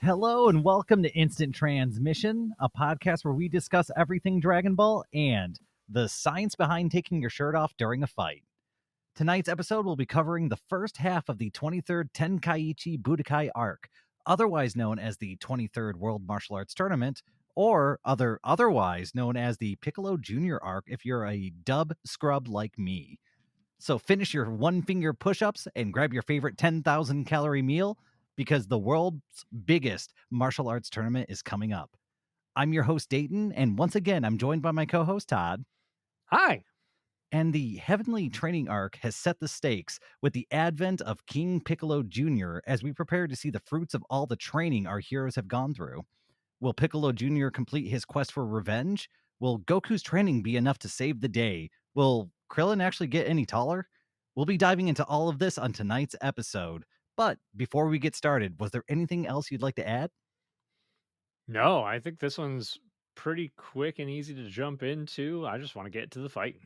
Hello and welcome to Instant Transmission, a podcast where we discuss everything Dragon Ball and the science behind taking your shirt off during a fight. Tonight's episode will be covering the first half of the 23rd Tenkaichi Budokai Arc, otherwise known as the 23rd World Martial Arts Tournament, or otherwise known as the Piccolo Jr Arc if you're a dub scrub like me. So finish your one-finger push-ups and grab your favorite 10,000 calorie meal because the world's biggest martial arts tournament is coming up. I'm your host, Dayton, and once again, I'm joined by my co-host, Todd. Hi. And the Heavenly Training Arc has set the stakes with the advent of King Piccolo Jr. as we prepare to see the fruits of all the training our heroes have gone through. Will Piccolo Jr. complete his quest for revenge? Will Goku's training be enough to save the day? Will Krillin actually get any taller? We'll be diving into all of this on tonight's episode. But before we get started, was there anything else you'd like to add? No, I think this one's pretty quick and easy to jump into. I just want to get to the fight.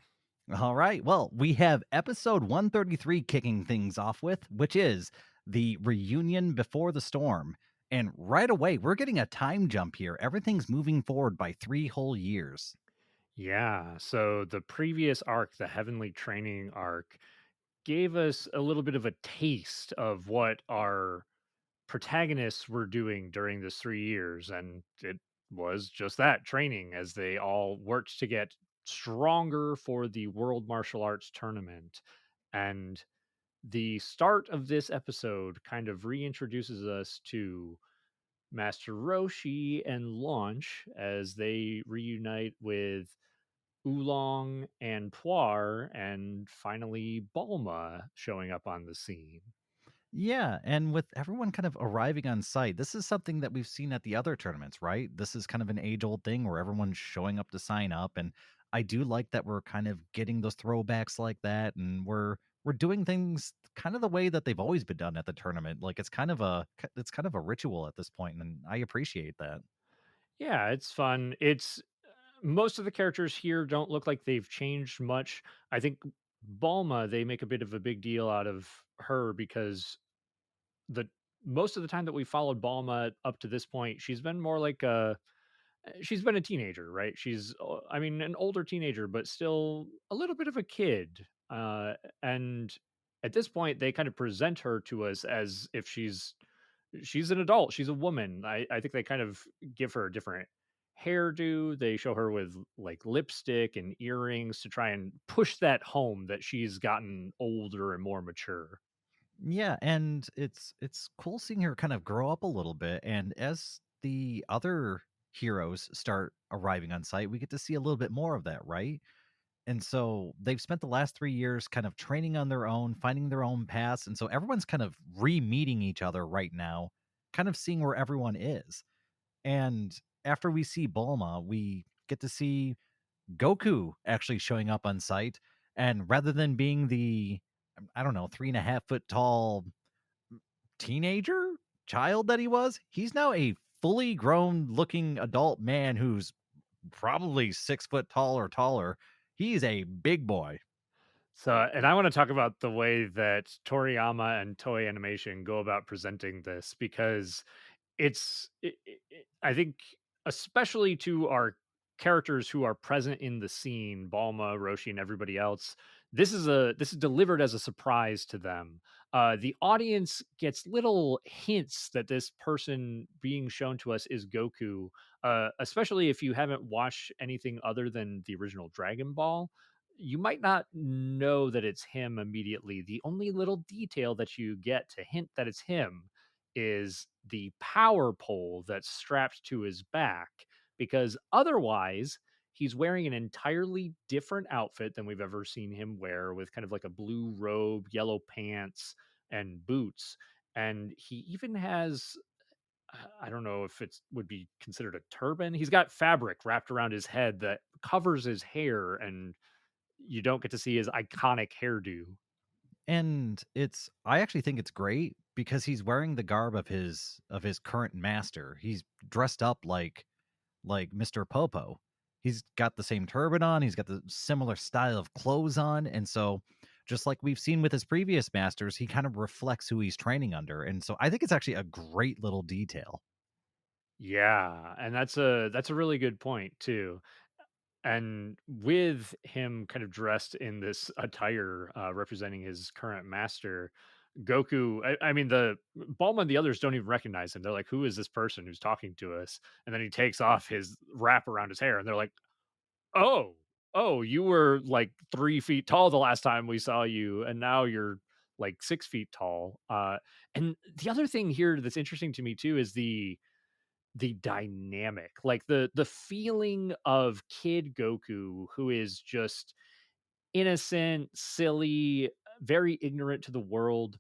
All right. Well, we have episode 133 kicking things off with, which is the reunion before the storm. And right away, we're getting a time jump here. Everything's moving forward by 3 whole years. Yeah, so the previous arc, the Heavenly Training arc, gave us a little bit of a taste of what our protagonists were doing during this 3 years. And it was just that training as they all worked to get stronger for the World Martial Arts Tournament. And the start of this episode kind of reintroduces us to Master Roshi and Launch as they reunite with Oolong and Puar, and finally Bulma showing up on the scene. Yeah, and with everyone kind of arriving on site, this is something that we've seen at the other tournaments, right? This is kind of an age-old thing where everyone's showing up to sign up, and I do like that we're kind of getting those throwbacks like that, and we're doing things kind of the way that they've always been done at the tournament. Like it's kind of a ritual at this point, and I appreciate that. Yeah, it's fun. It's most of the characters here don't look like they've changed much. I think Bulma, they make a bit of a big deal out of her because the most of the time that we followed Bulma up to this point, she's been more like she's been a teenager, right? She's, I mean, an older teenager, but still a little bit of a kid. And at this point, they kind of present her to us as if she's an adult, she's a woman. I think they kind of give her a different hairdo. They show her with like lipstick and earrings to try and push that home that she's gotten older and more mature. Yeah, and it's cool seeing her kind of grow up a little bit. And as the other heroes start arriving on site, we get to see a little bit more of that, right? And so they've spent the last 3 years kind of training on their own, finding their own paths. And so everyone's kind of re-meeting each other right now, kind of seeing where everyone is. And after we see Bulma, we get to see Goku actually showing up on site. And rather than being the, I don't know, 3.5 foot tall teenager child that he was, he's now a fully grown looking adult man who's probably 6 foot tall or taller. He's a big boy. So, and I want to talk about the way that Toriyama and Toei Animation go about presenting this because I think, especially to our characters who are present in the scene, Balma, Roshi, and everybody else, this is delivered as a surprise to them. The audience gets little hints that this person being shown to us is Goku, especially if you haven't watched anything other than the original Dragon Ball. You might not know that it's him immediately. The only little detail that you get to hint that it's him is the power pole that's strapped to his back, because otherwise he's wearing an entirely different outfit than we've ever seen him wear, with kind of like a blue robe, yellow pants, and boots. And he even has, I don't know if it would be considered a turban. He's got fabric wrapped around his head that covers his hair, and you don't get to see his iconic hairdo. And I actually think it's great because he's wearing the garb of his current master. He's dressed up like Mr. Popo. He's got the same turban on, he's got the similar style of clothes on, and so just like we've seen with his previous masters, he kind of reflects who he's training under. And so I think it's actually a great little detail. Yeah, and that's a really good point too. And with him kind of dressed in this attire representing his current master, Goku, I mean, the Bulma and the others don't even recognize him. They're like, "Who is this person who's talking to us?" And then he takes off his wrap around his hair, and they're like, "Oh, oh, you were like 3 feet tall the last time we saw you, and now you're like 6 feet tall." And the other thing here that's interesting to me too is the dynamic, like the feeling of kid Goku, who is just innocent, silly, very ignorant to the world.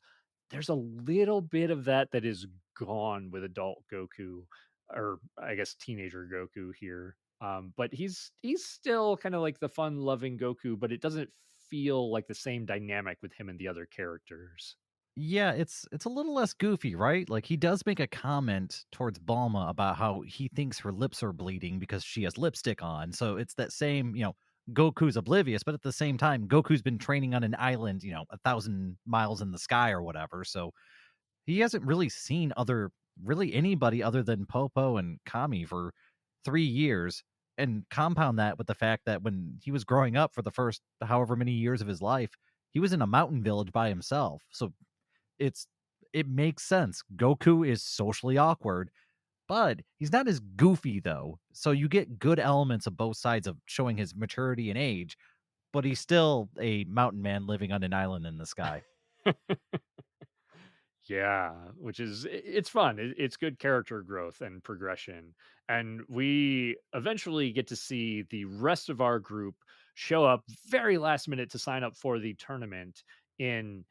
There's a little bit of that is gone with adult Goku, or I guess teenager Goku here. But he's still kind of like the fun-loving Goku, but it doesn't feel like the same dynamic with him and the other characters. Yeah, it's a little less goofy, right? Like he does make a comment towards Balma about how he thinks her lips are bleeding because she has lipstick on. So it's that same, Goku's oblivious, but at the same time, Goku's been training on an island, 1,000 miles in the sky or whatever. So he hasn't really seen really anybody other than Popo and Kami for 3 years. And compound that with the fact that when he was growing up for the first however many years of his life, he was in a mountain village by himself. So it's it makes sense. Goku is socially awkward, but he's not as goofy though. So you get good elements of both sides of showing his maturity and age, but he's still a mountain man living on an island in the sky. Yeah, which is it's fun. It's good character growth and progression. And we eventually get to see the rest of our group show up very last minute to sign up for the tournament in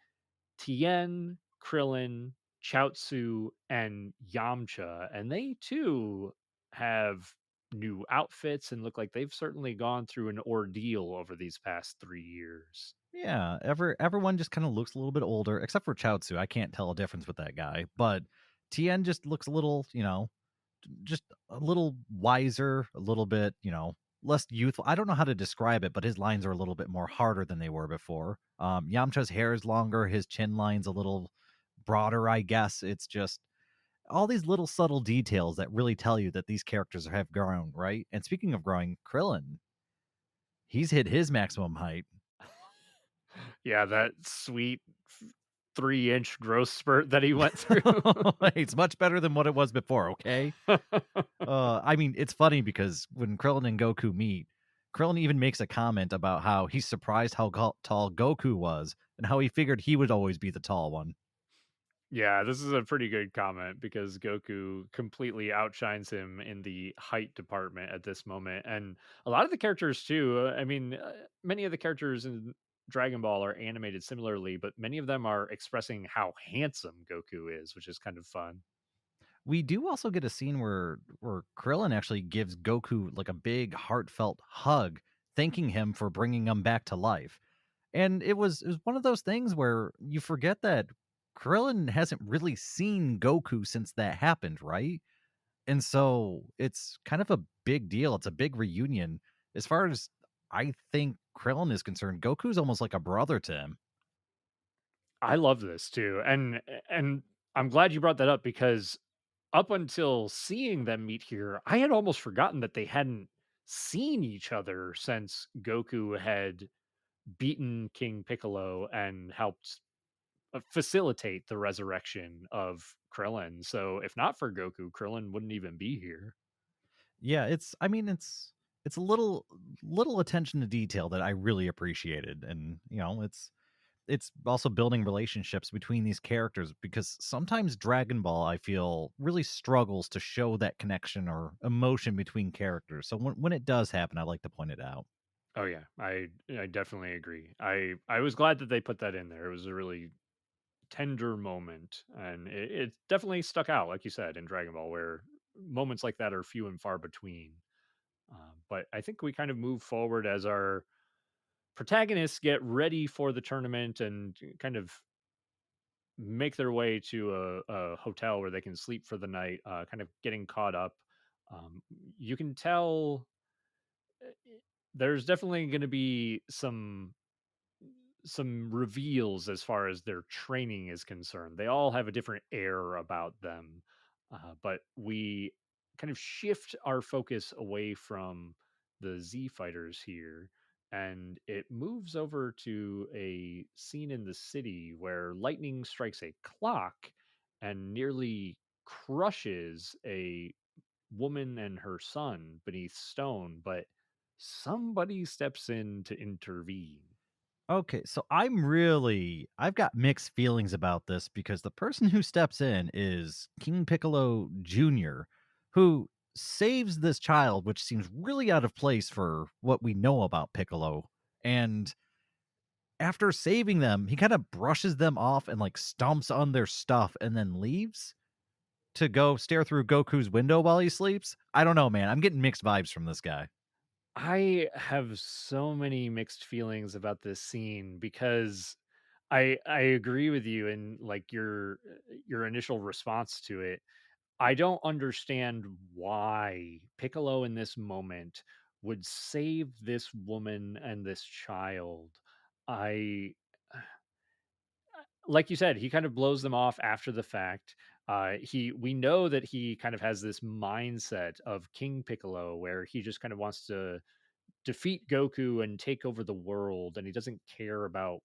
Tien, Krillin, Chaozu, and Yamcha. And they too have new outfits and look like they've certainly gone through an ordeal over these past 3 years. Yeah, everyone just kind of looks a little bit older, except for Chaozu. I can't tell a difference with that guy, but Tien just looks a little, just a little wiser, a little bit, less youthful. I don't know how to describe it, but his lines are a little bit more harder than they were before. Yamcha's hair is longer, his chin line's a little broader, I guess. It's just all these little subtle details that really tell you that these characters have grown, right? And speaking of growing, Krillin, he's hit his maximum height. Yeah, that sweet 3-inch growth spurt that he went through. It's much better than what it was before, okay? I mean, it's funny because when Krillin and Goku meet, Krillin even makes a comment about how he's surprised how tall Goku was and how he figured he would always be the tall one. Yeah, this is a pretty good comment because Goku completely outshines him in the height department at this moment. And a lot of the characters, too. I mean, many of the characters in Dragon Ball are animated similarly, but many of them are expressing how handsome Goku is, which is kind of fun. We do also get a scene where Krillin actually gives Goku like a big heartfelt hug, thanking him for bringing him back to life. And it was one of those things where you forget that Krillin hasn't really seen Goku since that happened, right? And so it's kind of a big deal. It's a big reunion. As far as I think Krillin is concerned, Goku's almost like a brother to him. I love this too. And I'm glad you brought that up because up until seeing them meet here, I had almost forgotten that they hadn't seen each other since Goku had beaten King Piccolo and helped facilitate the resurrection of Krillin. So if not for Goku, Krillin wouldn't even be here. Yeah, it's a little attention to detail that I really appreciated. And, it's also building relationships between these characters because sometimes Dragon Ball I feel really struggles to show that connection or emotion between characters. So when it does happen, I like to point it out. Oh yeah, I definitely agree. I was glad that they put that in there. It was a really tender moment, and it definitely stuck out, like you said, in Dragon Ball, where moments like that are few and far between. But I think we kind of move forward as our protagonists get ready for the tournament and kind of make their way to a hotel where they can sleep for the night, kind of getting caught up. Um, you can tell there's definitely going to be some reveals as far as their training is concerned. They all have a different air about them, but we kind of shift our focus away from the Z fighters here, and it moves over to a scene in the city where lightning strikes a clock and nearly crushes a woman and her son beneath stone, but somebody steps in to intervene. Okay, so I've got mixed feelings about this because the person who steps in is King Piccolo Jr., who saves this child, which seems really out of place for what we know about Piccolo. And after saving them, he kind of brushes them off and like stomps on their stuff and then leaves to go stare through Goku's window while he sleeps. I don't know, man. I'm getting mixed vibes from this guy. I have so many mixed feelings about this scene because I agree with you in like your initial response to it. I don't understand why Piccolo in this moment would save this woman and this child. I like you said, he kind of blows them off after the fact. He we know that he kind of has this mindset of King Piccolo where he just kind of wants to defeat Goku and take over the world, and he doesn't care about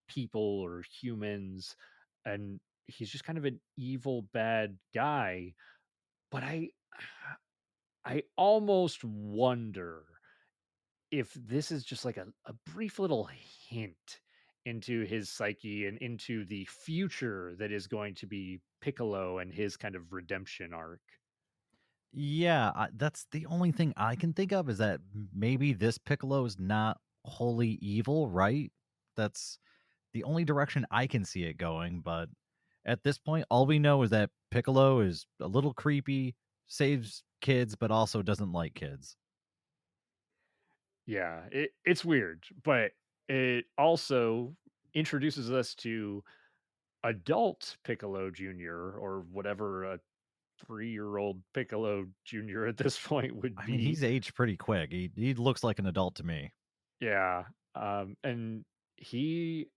people or humans, and he's just kind of an evil bad guy. But I almost wonder if this is just like a brief little hint into his psyche and into the future that is going to be Piccolo and his kind of redemption arc. Yeah, that's the only thing I can think of is that maybe this Piccolo is not wholly evil, right? That's the only direction I can see it going. But at this point, all we know is that Piccolo is a little creepy, saves kids, but also doesn't like kids. Yeah, it's weird, but it also introduces us to adult Piccolo Jr. or whatever a 3-year-old Piccolo Jr. at this point would I mean, be. he's aged pretty quick. He looks like an adult to me. Yeah, and he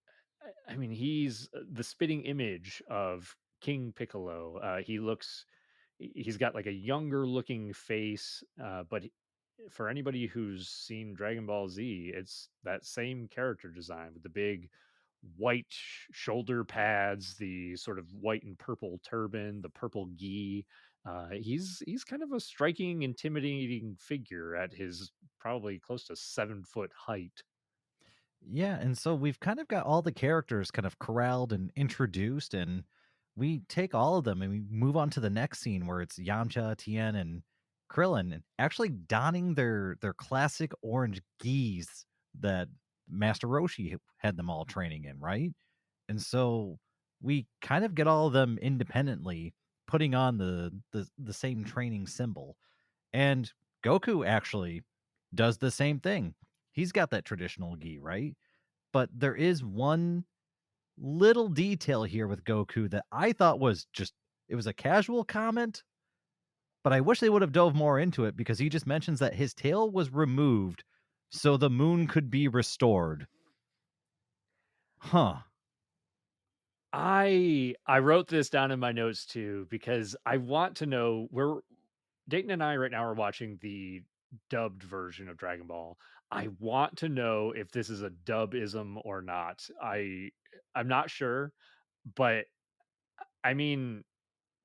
I mean, he's the spitting image of King Piccolo. He's got like a younger looking face, but for anybody who's seen Dragon Ball Z, it's that same character design with the big white shoulder pads, the sort of white and purple turban, the purple gi. He's kind of a striking, intimidating figure at his probably close to 7 foot height. Yeah, and so we've kind of got all the characters kind of corralled and introduced, and we take all of them and we move on to the next scene where it's Yamcha, Tien, and Krillin and actually donning their classic orange geese that Master Roshi had them all training in, right? And so we kind of get all of them independently putting on the same training symbol. And Goku actually does the same thing. He's got that traditional gi, right? But there is one little detail here with Goku that I thought was just it was a casual comment, but I wish they would have dove more into it because he just mentions that his tail was removed so the moon could be restored. Huh. I wrote this down in my notes too because I want to know. We're Dayton and I right now are watching the dubbed version of Dragon Ball. I want to know if this is a dubism or not. I'm not sure, but I mean,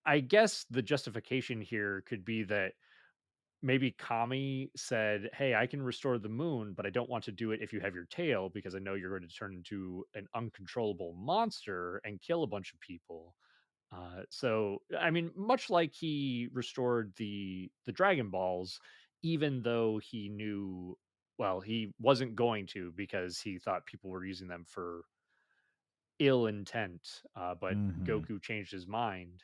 I guess the justification here could be that maybe Kami said, "Hey, I can restore the moon, but I don't want to do it if you have your tail because I know you're going to turn into an uncontrollable monster and kill a bunch of people." So, I mean, much like he restored the Dragon Balls, even though he knew, well, he wasn't going to because he thought people were using them for ill intent. But Mhm. Goku changed his mind.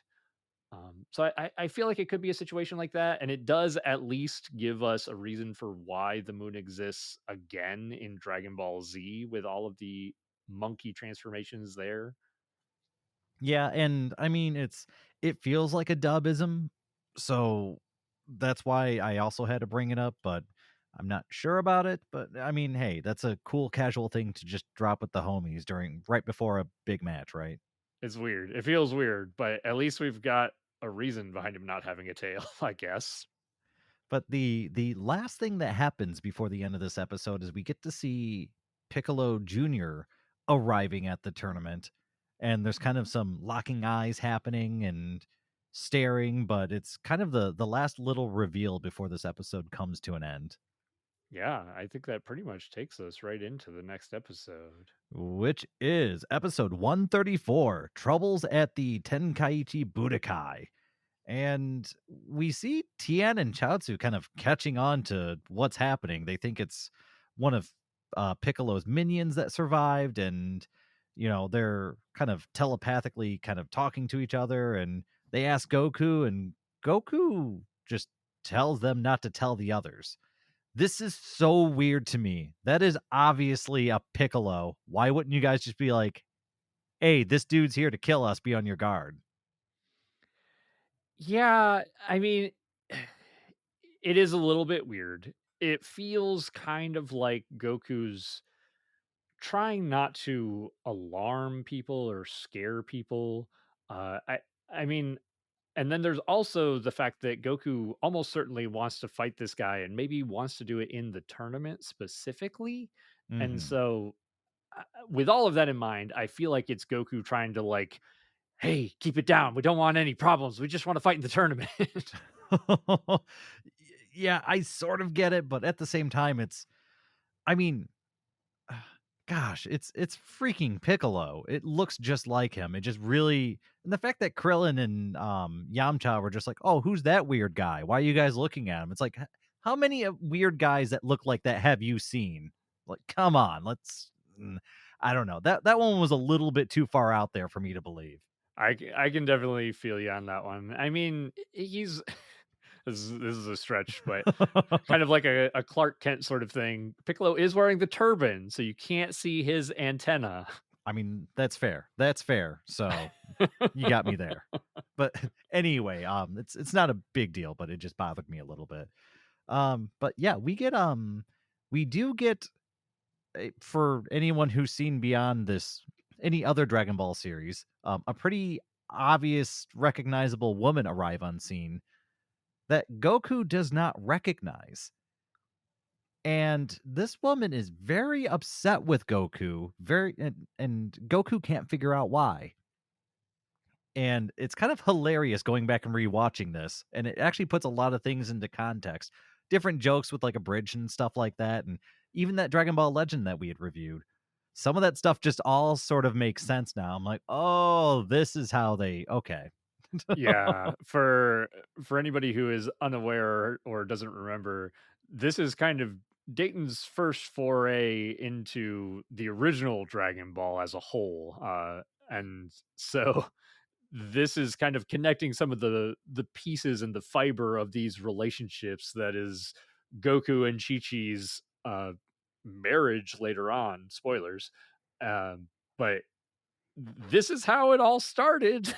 So I feel like it could be a situation like that, and it does at least give us a reason for why the moon exists again in Dragon Ball Z with all of the monkey transformations there. Yeah, and I mean it feels like a dubism, so that's why I also had to bring it up, but I'm not sure about it. But I mean, hey, that's a cool casual thing to just drop with the homies during right before a big match, right? It's weird. It feels weird, but at least we've got a reason behind him not having a tail, I guess. But the last thing that happens before the end of this episode is we get to see Piccolo Jr. arriving at the tournament, and there's kind of some locking eyes happening and staring, but it's kind of the last little reveal before this episode comes to an end, Yeah, I think that pretty much takes us right into the next episode. which is episode 134, Troubles at the Tenkaichi Budokai. And we see Tien and Chaozu kind of catching on to what's happening. They think it's one of Piccolo's minions that survived, and they're kind of telepathically kind of talking to each other. And they ask Goku, and Goku just tells them not to tell the others. This is so weird to me. That is obviously a Piccolo. Why wouldn't you guys just be like, "Hey, this dude's here to kill us. Be on your guard." Yeah, I mean, it is a little bit weird. It feels kind of like Goku's trying not to alarm people or scare people. I mean, and then there's also the fact that Goku almost certainly wants to fight this guy and maybe wants to do it in the tournament specifically. And Hmm. so, with all of that in mind, I feel like it's Goku trying to like, hey, keep it down. We don't want any problems. We just want to fight in the tournament. Yeah, I sort of get it, but at the same time, I mean, gosh, it's freaking Piccolo. It looks just like him. It just really, and the fact that Krillin and Yamcha were just like, "Oh, who's that weird guy? Why are you guys looking at him?" It's like, how many weird guys that look like that have you seen? Like, come on, I don't know. That one was a little bit too far out there for me to believe. I can definitely feel you on that one. I mean, he's this is a stretch, but kind of like a Clark Kent sort of thing. Piccolo is wearing the turban, so you can't see his antenna. I mean, that's fair. That's fair. So you got me there. But anyway, it's not a big deal, but it just bothered me a little bit. But yeah, we do get for anyone who's seen beyond this any other Dragon Ball series, a pretty obvious recognizable woman arrive on scene that Goku does not recognize. And this woman is very upset with Goku, and Goku can't figure out why. And it's kind of hilarious going back and rewatching this, and it actually puts a lot of things into context. Different jokes with like a bridge and stuff like that, and even that Dragon Ball Legend that we had reviewed. Some of that stuff just all sort of makes sense now. I'm like, "Oh, this is how they okay." Yeah, for anybody who is unaware or doesn't remember, this is kind of Dayton's first foray into the original Dragon Ball as a whole, and so this is kind of connecting some of the pieces and the fiber of these relationships that is Goku and Chi-Chi's marriage later on. Spoilers, but this is how it all started.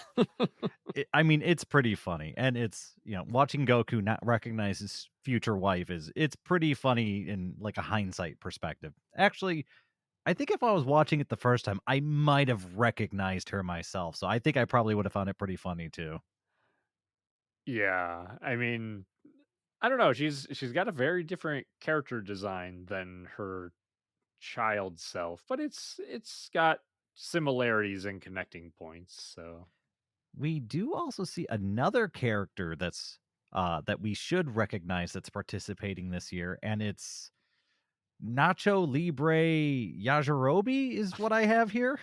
I mean, it's pretty funny, and it's watching Goku not recognize his future wife it's pretty funny in like a hindsight perspective. Actually, I think if I was watching it the first time, I might have recognized her myself. So I think I probably would have found it pretty funny too. Yeah, I mean, I don't know. She's got a very different character design than her child self, but it's got similarities and connecting points. So We do also see another character that we should recognize that's participating this year, and it's Nacho Libre Yajirobe is what I have here.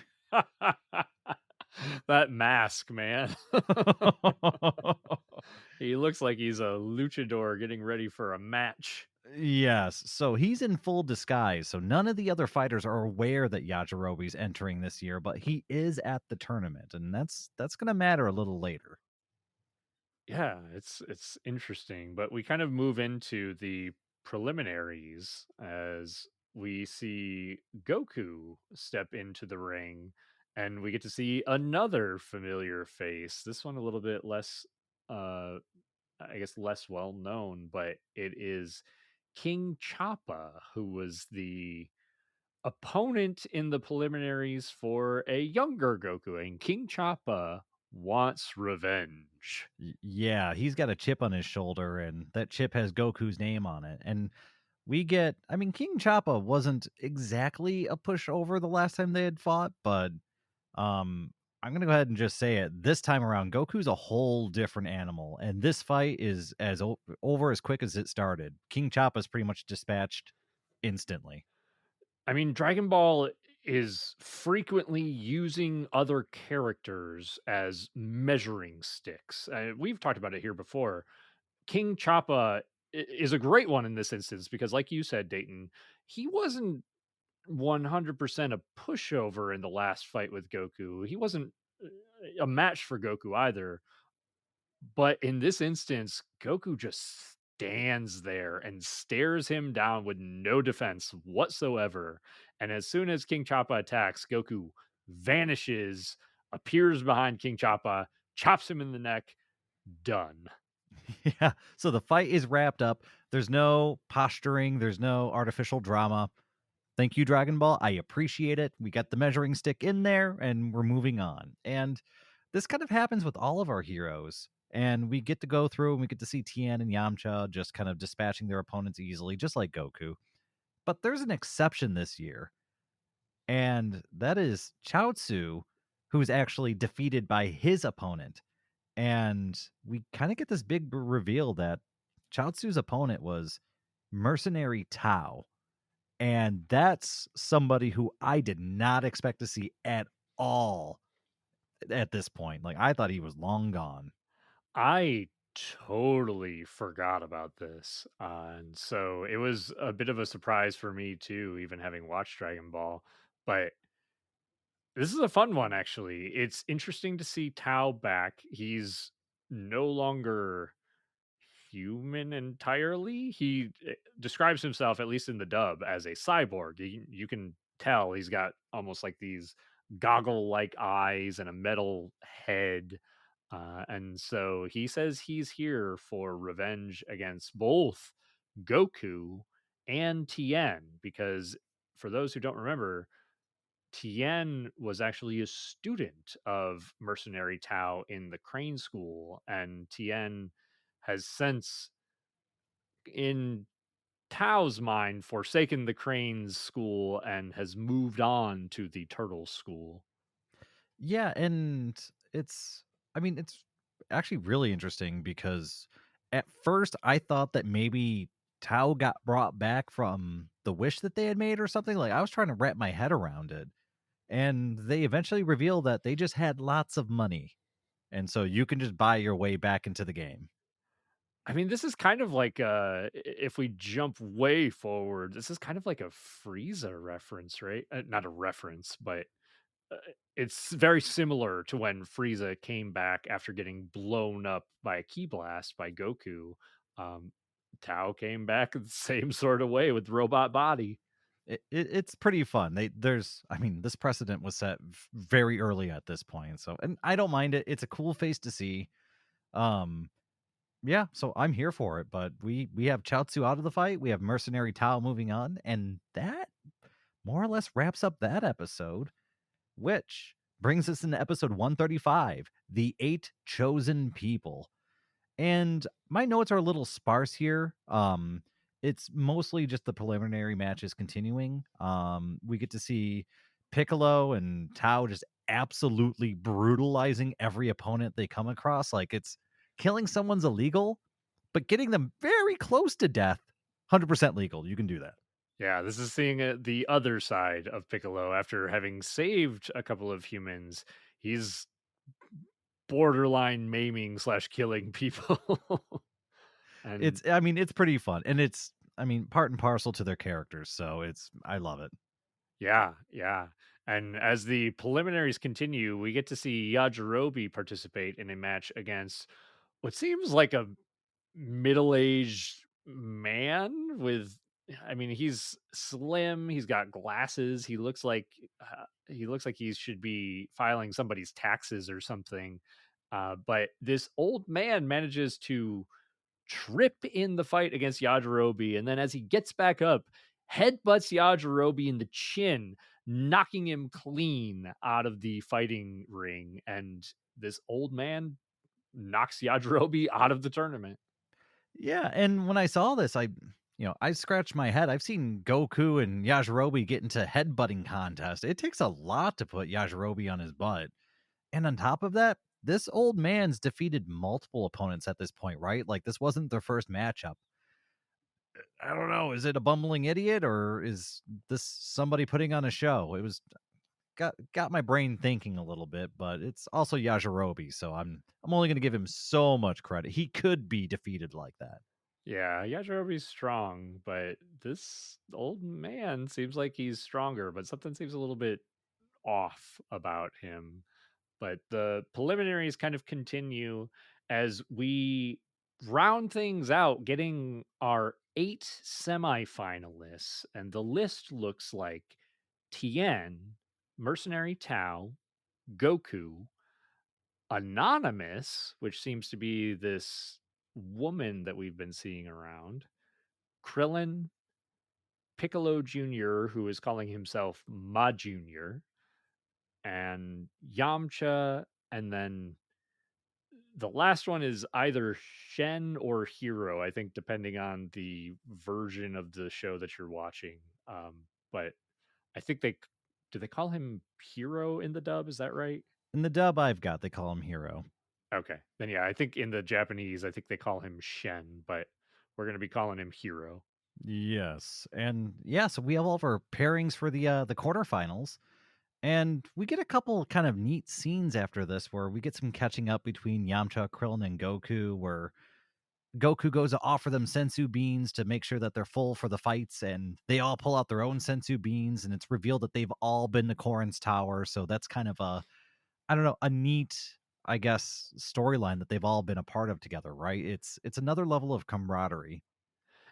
that mask, man. He looks like he's a luchador getting ready for a match. Yes, so he's in full disguise, so none of the other fighters are aware that Yajirobe's entering this year, but he is at the tournament, and that's gonna matter a little later. Yeah, it's interesting, but we kind of move into the preliminaries as we see Goku step into the ring and we get to see another familiar face. This one a little bit less I guess less well known, but it is King Choppa, who was the opponent in the preliminaries for a younger Goku. And King Choppa wants revenge. Yeah, he's got a chip on his shoulder, and that chip has Goku's name on it. And we get, I mean, King Choppa wasn't exactly a pushover the last time they had fought, but um, I'm gonna go ahead and just say it. This time around, Goku's a whole different animal, and this fight is over as quick as it started. King Choppa's pretty much dispatched instantly. I mean, Dragon Ball is frequently using other characters as measuring sticks. We've talked about it here before. King Choppa is a great one in this instance because, like you said, Dayton, he wasn't 100% a pushover in the last fight with Goku. He wasn't a match for Goku either. But in this instance, Goku just stands there and stares him down with no defense whatsoever. And as soon as King Choppa attacks, Goku vanishes, appears behind King Choppa, chops him in the neck, done. Yeah. So the fight is wrapped up. There's no posturing. There's no artificial drama. Thank you, Dragon Ball. I appreciate it. We got the measuring stick in there and we're moving on. And this kind of happens with all of our heroes. And we get to go through and we get to see Tien and Yamcha just kind of dispatching their opponents easily, just like Goku. But there's an exception this year, and that is Chaozu, who's actually defeated by his opponent. And we kind of get this big reveal that Chaozu's opponent was Mercenary Tao, and that's somebody who I did not expect to see at all at this point. Like, I thought he was long gone. I totally forgot about this. And so it was a bit of a surprise for me too, even having watched Dragon Ball. But this is a fun one, actually. It's interesting to see Tao back. He's no longer human entirely. He describes himself, at least in the dub, as a cyborg. You can tell he's got almost like these goggle like eyes and a metal head. And so he says he's here for revenge against both Goku and Tien, because for those who don't remember, Tien was actually a student of Mercenary Tao in the Crane School, and Tien has since, in Tao's mind, forsaken the Crane's school and has moved on to the Turtle School. Yeah, and I mean, it's actually really interesting because at first I thought that maybe Tao got brought back from the wish that they had made or something. Like, I was trying to wrap my head around it. And they eventually reveal that they just had lots of money. And so you can just buy your way back into the game. I mean, this is kind of like if we jump way forward, this is kind of like a Frieza reference, right? Not a reference, but uh, it's very similar to when Frieza came back after getting blown up by a ki blast by Goku. Um, Tao came back the same sort of way with robot body. It's pretty fun. I mean, this precedent was set very early at this point. So, and I don't mind it. It's a cool face to see. Um, yeah, so I'm here for it. But we have Chaozu out of the fight. We have Mercenary Tao moving on, and that more or less wraps up that episode, which brings us into episode 135, The Eight Chosen People. And my notes are a little sparse here. It's mostly just the preliminary matches continuing. We get to see Piccolo and Tao just absolutely brutalizing every opponent they come across. Like, it's killing someone's illegal, but getting them very close to death, 100% legal. You can do that. Yeah, this is seeing the other side of Piccolo after having saved a couple of humans. He's borderline maiming slash killing people. And I mean, it's pretty fun. And I mean, part and parcel to their characters. So I love it. yeah, yeah. And as the preliminaries continue, we get to see Yajirobe participate in a match against what seems like a middle-aged man with, I mean, he's slim, he's got glasses, he looks like he should be filing somebody's taxes or something. But this old man manages to trip in the fight against Yajirobe, and then as he gets back up, headbutts Yajirobe in the chin, knocking him clean out of the fighting ring. And this old man knocks Yajirobe out of the tournament. Yeah, and when I saw this, I scratched my head. I've seen Goku and Yajirobe get into headbutting contests. It takes a lot to put Yajirobe on his butt. And on top of that, this old man's defeated multiple opponents at this point, right? Like this wasn't their first matchup. I don't know. Is it a bumbling idiot or is this somebody putting on a show? It was got my brain thinking a little bit, but it's also Yajirobe, so I'm only going to give him so much credit. He could be defeated like that. Yeah, Yajirobe's strong, but this old man seems like he's stronger, but something seems a little bit off about him. But the preliminaries kind of continue as we round things out, getting our 8 semifinalists, and the list looks like Tien, Mercenary Tao, Goku, Anonymous, which seems to be this woman that we've been seeing around, Krillin, Piccolo Jr., who is calling himself Ma Jr., and Yamcha, and then the last one is either Shen or Hero, I think, depending on the version of the show that you're watching. But I think do they call him Hero in the dub? Is that right? In the dub I've got, they call him Hero. Okay, then yeah, I think in the Japanese, I think they call him Shen, but we're gonna be calling him Hero. Yes, and yeah, so we have all of our pairings for the quarterfinals, and we get a couple kind of neat scenes after this where we get some catching up between Yamcha, Krillin, and Goku, where Goku goes to offer them sensu beans to make sure that they're full for the fights, and they all pull out their own sensu beans, and it's revealed that they've all been to Korin's tower. So that's kind of a, I don't know, a neat, I guess, storyline that they've all been a part of together, right? It's another level of camaraderie.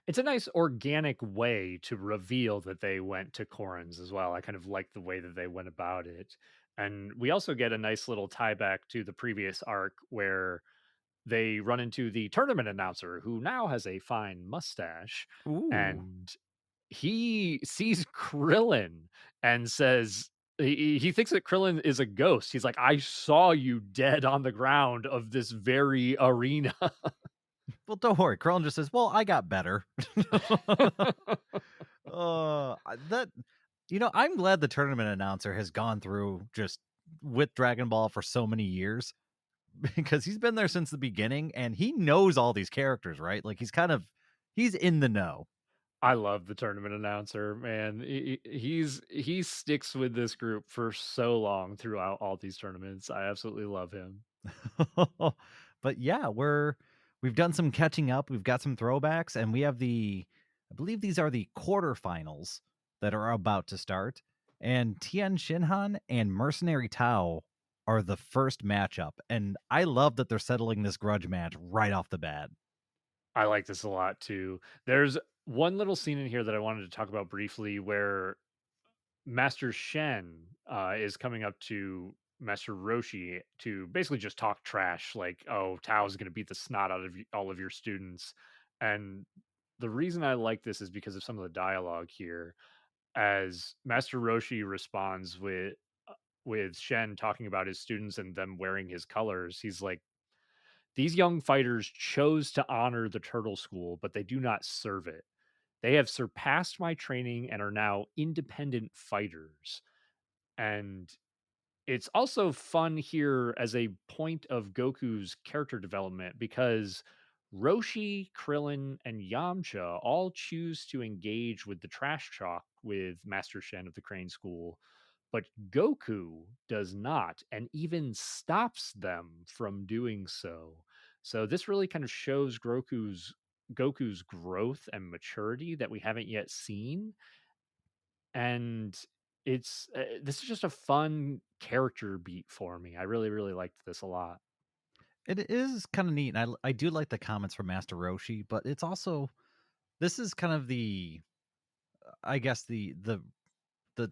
It's a nice organic way to reveal that they went to Corins as well. I kind of like the way that they went about it. And we also get a nice little tie back to the previous arc where they run into the tournament announcer who now has a fine mustache, Ooh. and he sees Krillin and says he thinks that Krillin is a ghost. He's like, I saw you dead on the ground of this very arena. Well, don't worry. Krillin just says, "Well, I got better." That I'm glad the tournament announcer has gone through just with Dragon Ball for so many years because he's been there since the beginning and he knows all these characters, right? Like he's in the know. I love the tournament announcer, man. He sticks with this group for so long throughout all these tournaments. I absolutely love him. But yeah, we've done some catching up. We've got some throwbacks, and we have I believe these are the quarterfinals that are about to start. And Tian Shinhan and Mercenary Tao are the first matchup. And I love that they're settling this grudge match right off the bat. I like this a lot too. There's one little scene in here that I wanted to talk about briefly where Master Shen is coming up to Master Roshi to basically just talk trash, like, "Oh, Tao's going to beat the snot out of all of your students." And the reason I like this is because of some of the dialogue here. As Master Roshi responds with Shen talking about his students and them wearing his colors, he's like, "These young fighters chose to honor the Turtle School, but they do not serve it. They have surpassed my training and are now independent fighters." And it's also fun here as a point of Goku's character development because Roshi, Krillin, and Yamcha all choose to engage with the trash talk with Master Shen of the Crane School, but Goku does not and even stops them from doing so. So this really kind of shows Goku's growth and maturity that we haven't yet seen, and this is just a fun character beat for me. I really, really liked this a lot. It is kind of neat. And I do like the comments from Master Roshi, but it's also this is kind of I guess the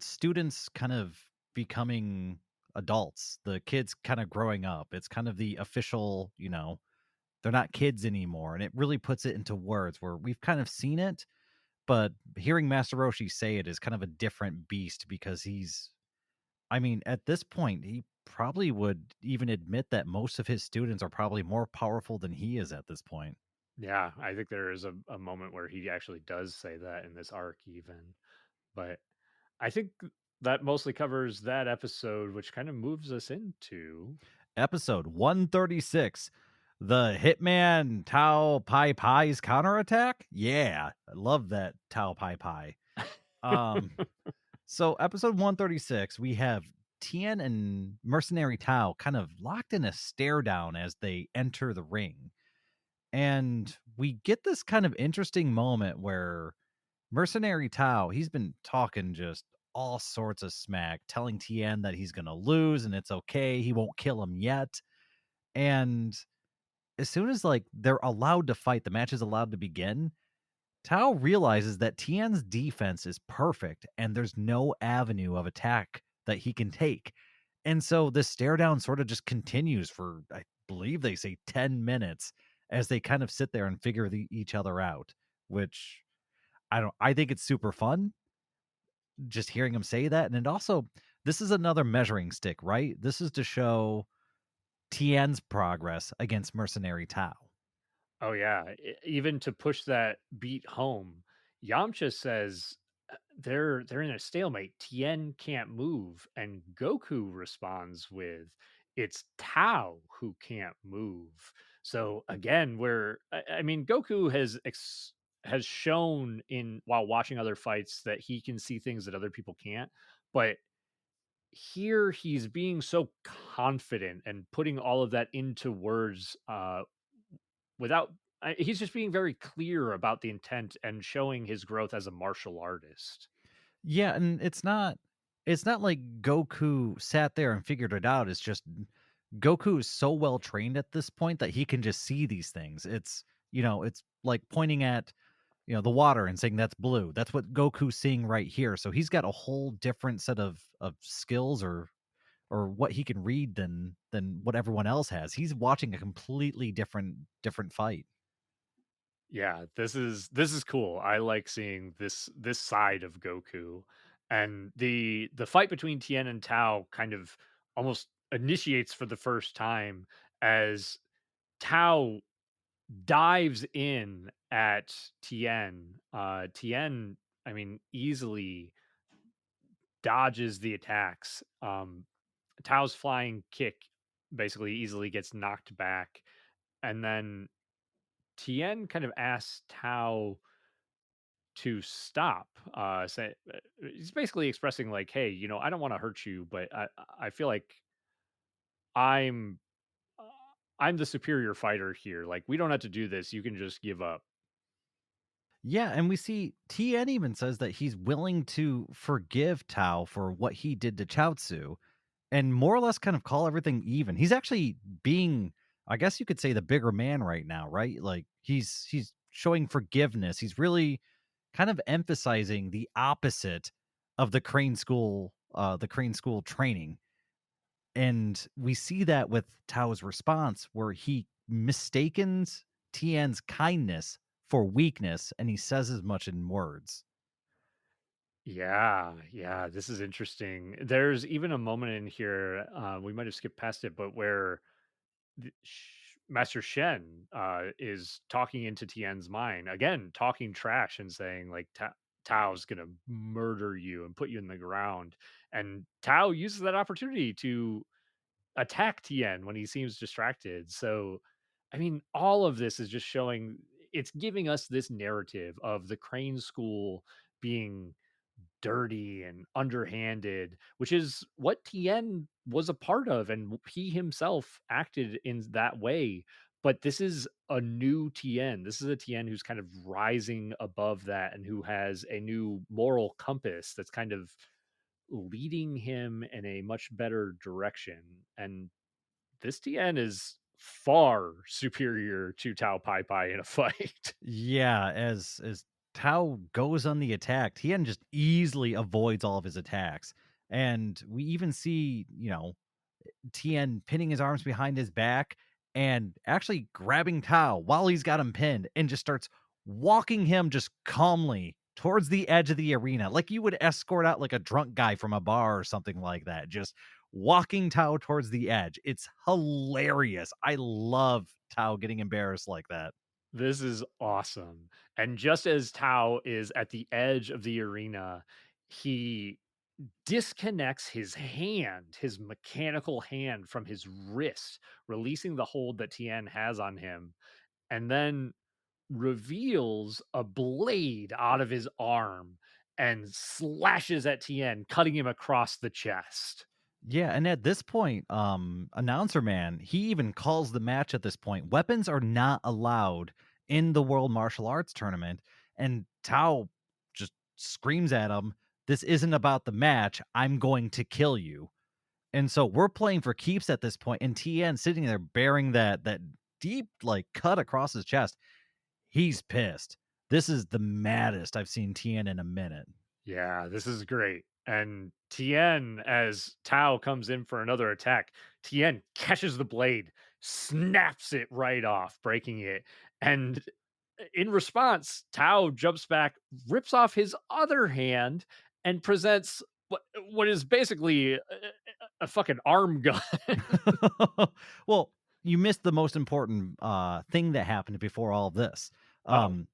students kind of becoming adults, the kids kind of growing up. It's kind of the official, they're not kids anymore. And it really puts it into words where we've kind of seen it, but hearing Master Roshi say it is kind of a different beast because I mean, at this point, he probably would even admit that most of his students are probably more powerful than he is at this point. Yeah, I think there is a moment where he actually does say that in this arc even. But I think that mostly covers that episode, which kind of moves us into Episode 136, the Hitman Tao Pai Pai's counterattack. Yeah, I love that Tao Pai Pai. Um, so episode 136, we have Tien and Mercenary Tao kind of locked in a stare down as they enter the ring. And we get this kind of interesting moment where Mercenary Tao, he's been talking just all sorts of smack, telling Tien that he's going to lose and it's okay. He won't kill him yet. And as soon as like they're allowed to fight, the match is allowed to begin, Tao realizes that Tien's defense is perfect and there's no avenue of attack that he can take. And so the stare down sort of just continues for, I believe they say 10 minutes as they kind of sit there and figure each other out, which I think it's super fun just hearing him say that. And it also, this is another measuring stick, right? This is to show Tien's progress against Mercenary Tao. oh yeah, even to push that beat home, Yamcha says they're in a stalemate. Tien can't move, and Goku responds with, "It's Tao who can't move." So again, I mean, Goku has shown in while watching other fights that he can see things that other people can't, but here he's being so confident and putting all of that into words without he's just being very clear about the intent and showing his growth as a martial artist. Yeah, and it's not like Goku sat there and figured it out. It's just Goku is so well trained at this point that he can just see these things. It's like pointing at, the water and saying that's blue. That's what Goku's seeing right here. So he's got a whole different set of skills or what he can read than what everyone else has. He's watching a completely different fight. Yeah, this is cool. I like seeing this side of Goku, and the fight between Tien and Tao kind of almost initiates for the first time as Tao dives in at Tien. Tien, I mean, easily dodges the attacks. Tao's flying kick basically easily gets knocked back, and then Tien kind of asks Tao to stop. He's basically expressing like, "Hey, I don't want to hurt you, but I feel like I'm uh, I'm the superior fighter here. Like, we don't have to do this. You can just give up." Yeah, and we see Tien even says that he's willing to forgive Tao for what he did to Chaozu and more or less kind of call everything even. He's actually being, I guess you could say, the bigger man right now, right? Like he's showing forgiveness. He's really kind of emphasizing the opposite of the Crane School training. And we see that with Tao's response where he mistakens Tien's kindness for weakness and he says as much in words. Yeah, yeah, this is interesting. There's even a moment in here, we might have skipped past it, but where Master Shen is talking into Tien's mind again, talking trash and saying like Tao's gonna murder you and put you in the ground, and Tao uses that opportunity to attack Tien when he seems distracted. So, I mean, all of this is just showing it's giving us this narrative of the Crane School being dirty and underhanded, which is what Tien was a part of, and he himself acted in that way. But this is a new Tien. This is a Tien who's kind of rising above that and who has a new moral compass that's kind of leading him in a much better direction. And this Tien is far superior to Tao Pai Pai in a fight. Yeah, as Tao goes on the attack, Tien just easily avoids all of his attacks. And we even see, Tien pinning his arms behind his back and actually grabbing Tao while he's got him pinned and just starts walking him just calmly towards the edge of the arena, like you would escort out like a drunk guy from a bar or something like that, just walking Tao towards the edge. It's hilarious. I love Tao getting embarrassed like that. This is awesome. And just as Tao is at the edge of the arena, he disconnects his hand, his mechanical hand from his wrist, releasing the hold that Tien has on him, and then reveals a blade out of his arm and slashes at Tien, cutting him across the chest. Yeah, and at this point, announcer man, he even calls the match at this point. Weapons are not allowed in the World Martial Arts tournament, and Tao just screams at him, "This isn't about the match. I'm going to kill you." And so we're playing for keeps at this point, and TN sitting there bearing that deep like cut across his chest. He's pissed. This is the maddest I've seen TN in a minute. Yeah, this is great. And Tien, as Tao comes in for another attack, Tien catches the blade, snaps it right off, breaking it. And in response, Tao jumps back, rips off his other hand, and presents what is basically a fucking arm gun. Well, you missed the most important thing that happened before all of this. Oh. Um,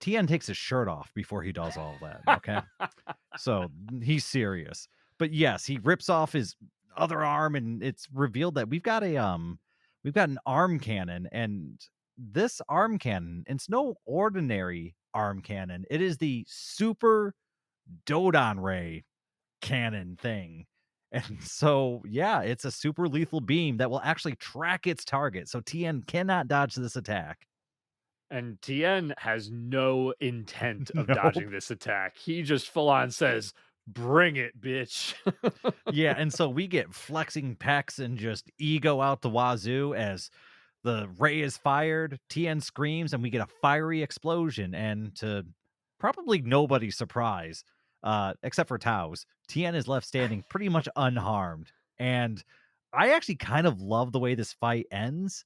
TN takes his shirt off before he does all of that. Okay. So he's serious. But yes, he rips off his other arm, and it's revealed that we've got an arm cannon, and this arm cannon, it's no ordinary arm cannon. It is the super Dodon ray cannon thing. And so, yeah, it's a super lethal beam that will actually track its target. So TN cannot dodge this attack. And Tien has no intent of Nope. dodging this attack. He just full on says, "Bring it, bitch." Yeah, and so we get flexing pecs and just ego out the wazoo as the ray is fired, TN screams, and we get a fiery explosion. And to probably nobody's surprise, except for Tao's, TN is left standing pretty much unharmed. And I actually kind of love the way this fight ends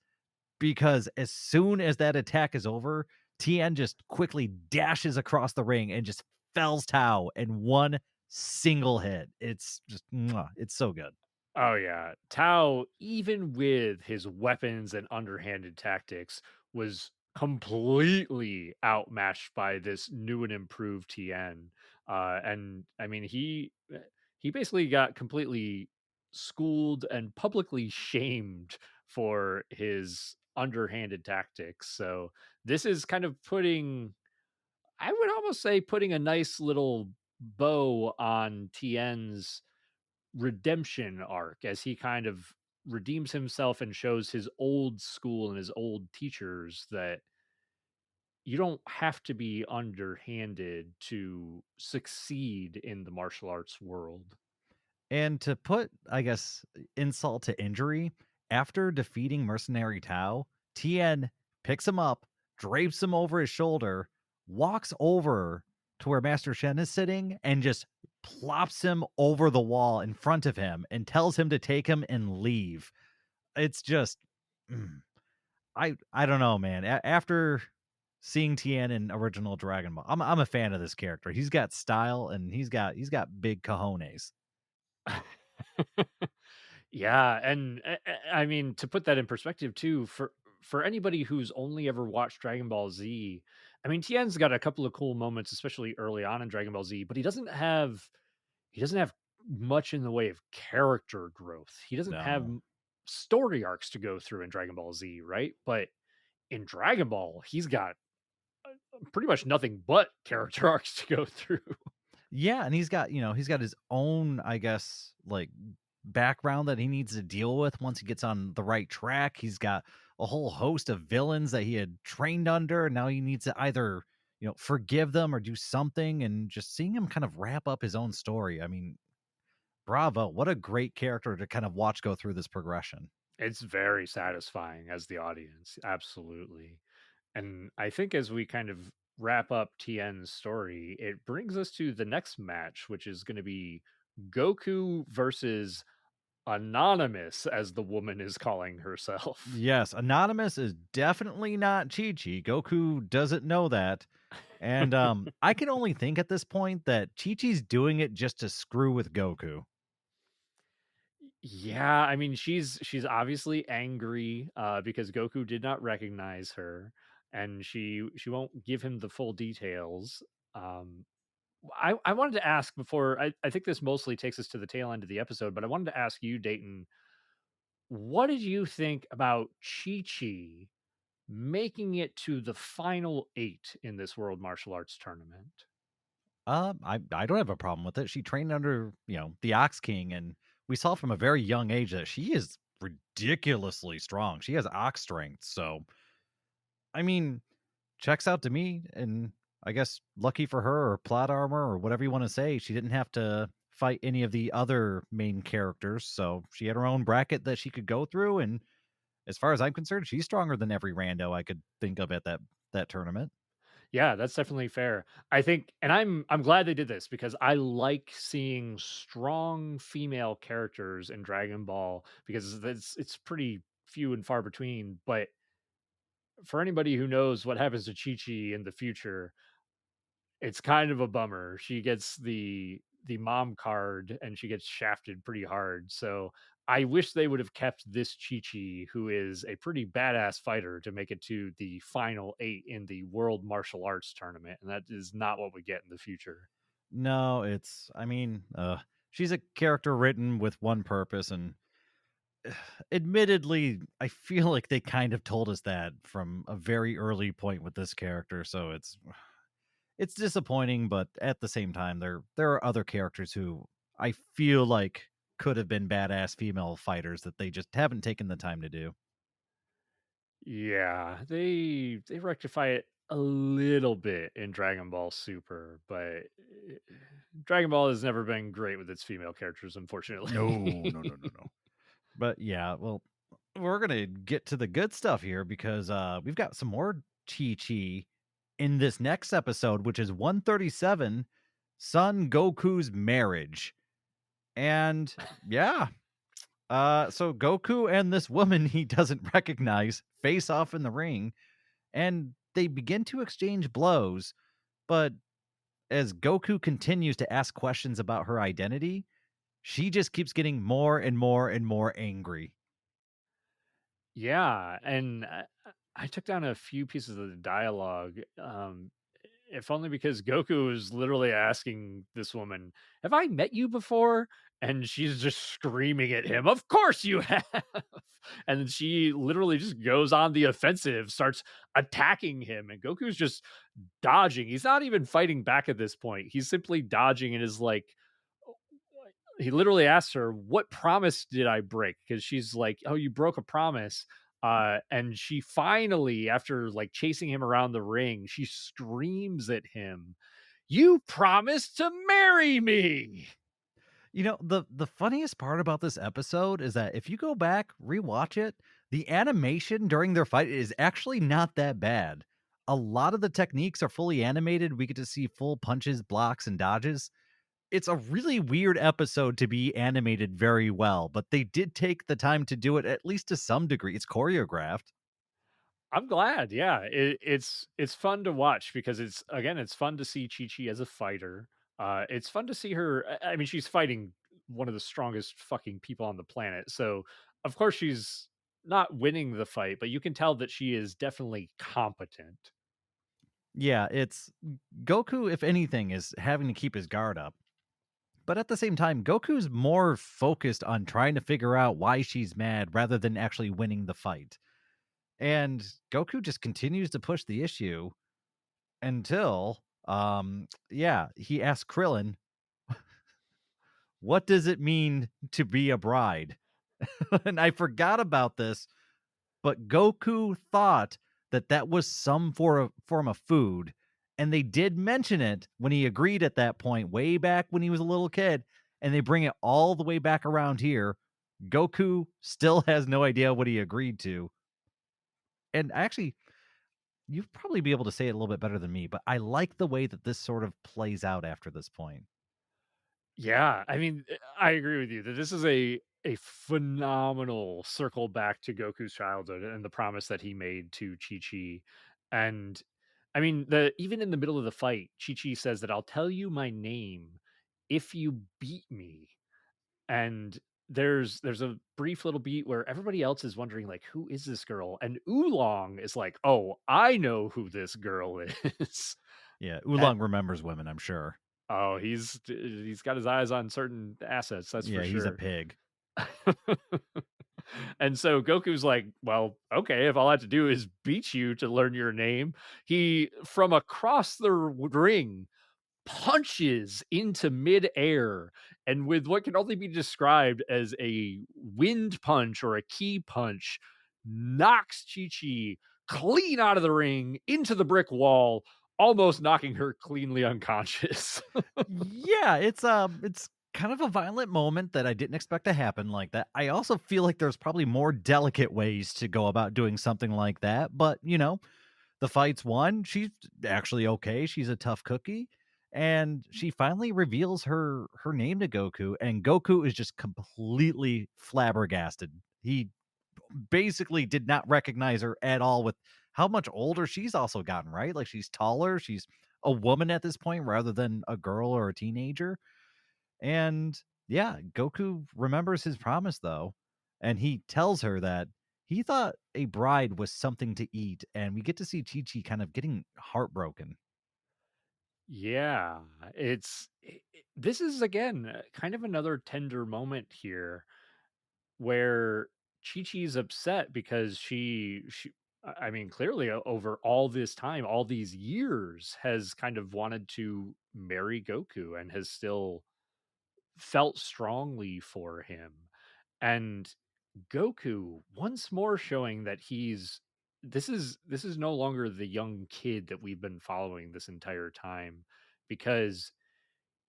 because as soon as that attack is over, TN just quickly dashes across the ring and just fells Tao in one single hit. It's just, mwah, it's so good. Oh yeah. Tao, even with his weapons and underhanded tactics, was completely outmatched by this new and improved Tien. And I mean he basically got completely schooled and publicly shamed for his underhanded tactics. So this is kind of putting, I would almost say, putting a nice little bow on Tien's redemption arc as he kind of redeems himself and shows his old school and his old teachers that you don't have to be underhanded to succeed in the martial arts world. And to put, I guess, insult to injury, after defeating Mercenary Tao, Tien picks him up, drapes him over his shoulder, walks over to where Master Shen is sitting, and just plops him over the wall in front of him and tells him to take him and leave. It's just, mm, I don't know, man. After seeing Tien in original Dragon Ball, I'm a fan of this character. He's got style and he's got big cojones. Yeah, and I mean, to put that in perspective too, for anybody who's only ever watched Dragon Ball Z, I mean, Tien's got a couple of cool moments, especially early on in Dragon Ball Z, but he doesn't have much in the way of character growth. He doesn't have No. story arcs to go through in Dragon Ball Z, right? But in Dragon Ball, he's got pretty much nothing but character arcs to go through. Yeah, and he's got his own, I guess, like background that he needs to deal with once he gets on the right track. He's got a whole host of villains that he had trained under, and now he needs to either, forgive them or do something. And just seeing him kind of wrap up his own story. I mean, bravo. What a great character to kind of watch go through this progression. It's very satisfying as the audience, absolutely. And I think as we kind of wrap up Tien's story, it brings us to the next match, which is going to be Goku versus Anonymous, as the woman is calling herself. Yes, Anonymous is definitely not Chi-Chi. Goku doesn't know that. And I can only think at this point that Chi-Chi's doing it just to screw with Goku. Yeah, I mean, she's obviously angry, because Goku did not recognize her, and she won't give him the full details. Um, I wanted to ask before I think this mostly takes us to the tail end of the episode, but I wanted to ask you, Dayton, what did you think about Chi-Chi making it to the final 8 in this World Martial Arts Tournament? I don't have a problem with it. She trained under, the Ox King, and we saw from a very young age that she is ridiculously strong. She has ox strength. So, I mean, checks out to me, and I guess lucky for her, or plot armor, or whatever you want to say, she didn't have to fight any of the other main characters. So she had her own bracket that she could go through, and as far as I'm concerned, she's stronger than every rando I could think of at that tournament. Yeah, that's definitely fair. I think and I'm glad they did this because I like seeing strong female characters in Dragon Ball because it's pretty few and far between, but for anybody who knows what happens to Chi-Chi in the future, it's kind of a bummer. She gets the mom card and she gets shafted pretty hard. So I wish they would have kept this Chi-Chi, who is a pretty badass fighter, to make it to the final 8 in the World Martial Arts Tournament, and that is not what we get in the future. No, she's a character written with one purpose, and admittedly, I feel like they kind of told us that from a very early point with this character, so it's disappointing, but at the same time, there are other characters who I feel like could have been badass female fighters that they just haven't taken the time to do. Yeah, they rectify it a little bit in Dragon Ball Super, but Dragon Ball has never been great with its female characters, No, no, no, unfortunately. no, no. But yeah, well, we're gonna get to the good stuff here because we've got some more Chi Chi in this next episode, which is 137, Son Goku's marriage. And yeah, so Goku and this woman he doesn't recognize face off in the ring, and they begin to exchange blows. But as Goku continues to ask questions about her identity, she just keeps getting more and more and more angry. Yeah, and I took down a few pieces of the dialogue, if only because Goku is literally asking this woman, "Have I met you before?" And she's just screaming at him, "Of course you have!" And then she literally just goes on the offensive, starts attacking him, and Goku's just dodging. He's not even fighting back at this point. He's simply dodging and is like, he literally asks her, "What promise did I break?" Because she's like, "Oh, you broke a promise." And she finally, after like chasing him around the ring, she screams at him, "You promised to marry me." The funniest part about this episode is that if you go back, rewatch it, the animation during their fight is actually not that bad. A lot of the techniques are fully animated. We get to see full punches, blocks, and dodges. It's a really weird episode to be animated very well, but they did take the time to do it at least to some degree. It's choreographed. I'm glad. Yeah, it's fun to watch because it's fun to see Chi Chi as a fighter. It's fun to see her. I mean, she's fighting one of the strongest fucking people on the planet, so of course she's not winning the fight, but you can tell that she is definitely competent. Yeah, it's Goku, if anything, is having to keep his guard up. But at the same time, Goku's more focused on trying to figure out why she's mad rather than actually winning the fight. And Goku just continues to push the issue until yeah, he asks Krillin, "What does it mean to be a bride?" And I forgot about this, but Goku thought that that was some form of food, and they did mention it when he agreed at that point way back when he was a little kid, and they bring it all the way back around here. Goku still has no idea what he agreed to. And actually, you'd probably be able to say it a little bit better than me, but I like the way that this sort of plays out after this point. Yeah, I mean, I agree with you that this is a phenomenal circle back to Goku's childhood and the promise that he made to Chi-Chi. And I mean, the even in the middle of the fight, Chi-Chi says that I'll tell you my name if you beat me. And there's a brief little beat where everybody else is wondering like who is this girl? And Oolong is like, "Oh, I know who this girl is." Yeah, A- Oolong remembers women, I'm sure. oh, he's got his eyes on certain assets, that's for Yeah, he's a sure. pig. And so Goku's like, "Well, okay, if all I have to do is beat you to learn your name." He from across the ring punches into midair and with what can only be described as a wind punch or a key punch, knocks Chi Chi clean out of the ring into the brick wall, almost knocking her cleanly unconscious. Yeah, it's kind of a violent moment that I didn't expect to happen like that. I also feel like there's probably more delicate ways to go about doing something like that, but the fight's won. She's actually okay. She's a tough cookie. And she finally reveals her name to Goku, and Goku is just completely flabbergasted. He basically did not recognize her at all with how much older she's also gotten, right? Like she's taller, she's a woman at this point rather than a girl or a teenager. And yeah, Goku remembers his promise though, and he tells her that he thought a bride was something to eat, and we get to see Chi Chi kind of getting heartbroken. Yeah, this is again kind of another tender moment here where Chi-Chi's upset because she I mean clearly over all this time, all these years has kind of wanted to marry Goku and has still felt strongly for him. And Goku once more showing that this is no longer the young kid that we've been following this entire time because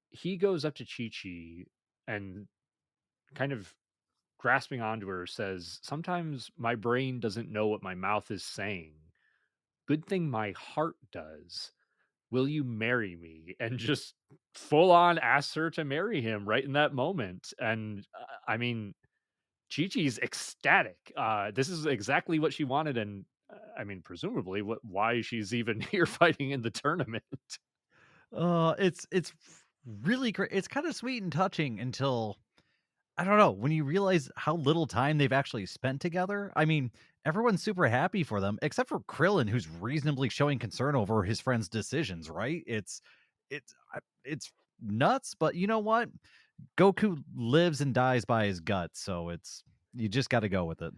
he goes up to Chi-Chi and kind of grasping onto her says, "Sometimes my brain doesn't know what my mouth is saying. Good thing my heart does. Will you marry me?" And just full on asks her to marry him right in that moment. And I mean, Chi-Chi's ecstatic. This is exactly what she wanted, and I mean, presumably, why she's even here fighting in the tournament. It's really great. It's kind of sweet and touching until I don't know, when you realize how little time they've actually spent together. I mean, everyone's super happy for them except for Krillin, who's reasonably showing concern over his friend's decisions, right? It's nuts, but you know what? Goku lives and dies by his guts, so it's you just got to go with it.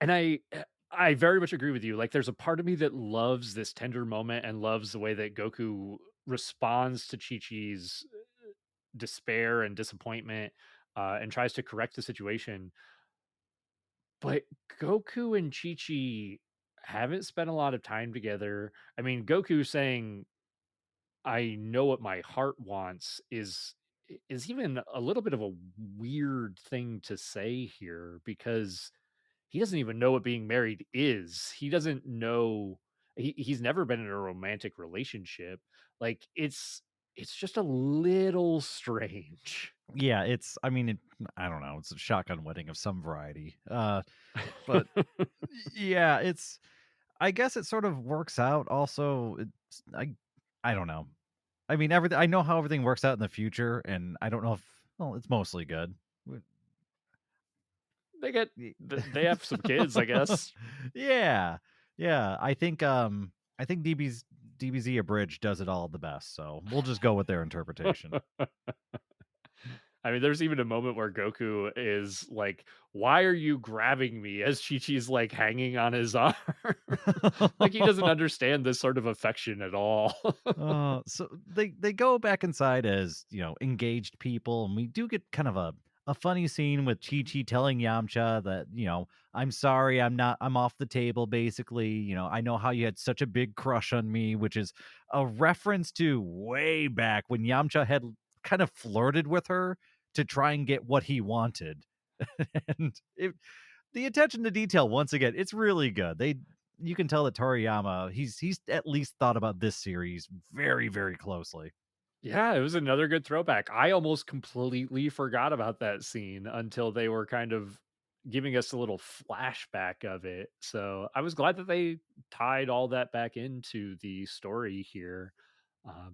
And I very much agree with you. Like, there's a part of me that loves this tender moment and loves the way that Goku responds to Chi-Chi's despair and disappointment, and tries to correct the situation. But Goku and Chi-Chi haven't spent a lot of time together. I mean, Goku saying, "I know what my heart wants," is even a little bit of a weird thing to say here because he doesn't even know what being married is. He doesn't know he's never been in a romantic relationship. Like it's just a little strange. Yeah, it's I mean, I don't know, it's a shotgun wedding of some variety. But yeah, it's I guess it sort of works out also. I don't know. I mean, everything I know how everything works out in the future, and I don't know if well, it's mostly good. W- They get y- they have some kids, I guess. yeah. Yeah. I think DBZ Abridged does it all the best, so we'll just go with their interpretation. I mean, there's even a moment where Goku is like, "Why are you grabbing me?" As Chi-Chi's like hanging on his arm. Like he doesn't understand this sort of affection at all. So they go back inside as engaged people, and we do get kind of a funny scene with Chi Chi telling Yamcha that I'm sorry, I'm off the table. Basically, I know how you had such a big crush on me, which is a reference to way back when Yamcha had kind of flirted with her to try and get what he wanted, and the attention to detail once again, it's really good. You can tell that Toriyama, he's at least thought about this series very, very closely. Yeah, it was another good throwback. I almost completely forgot about that scene until they were kind of giving us a little flashback of it. So I was glad that they tied all that back into the story here.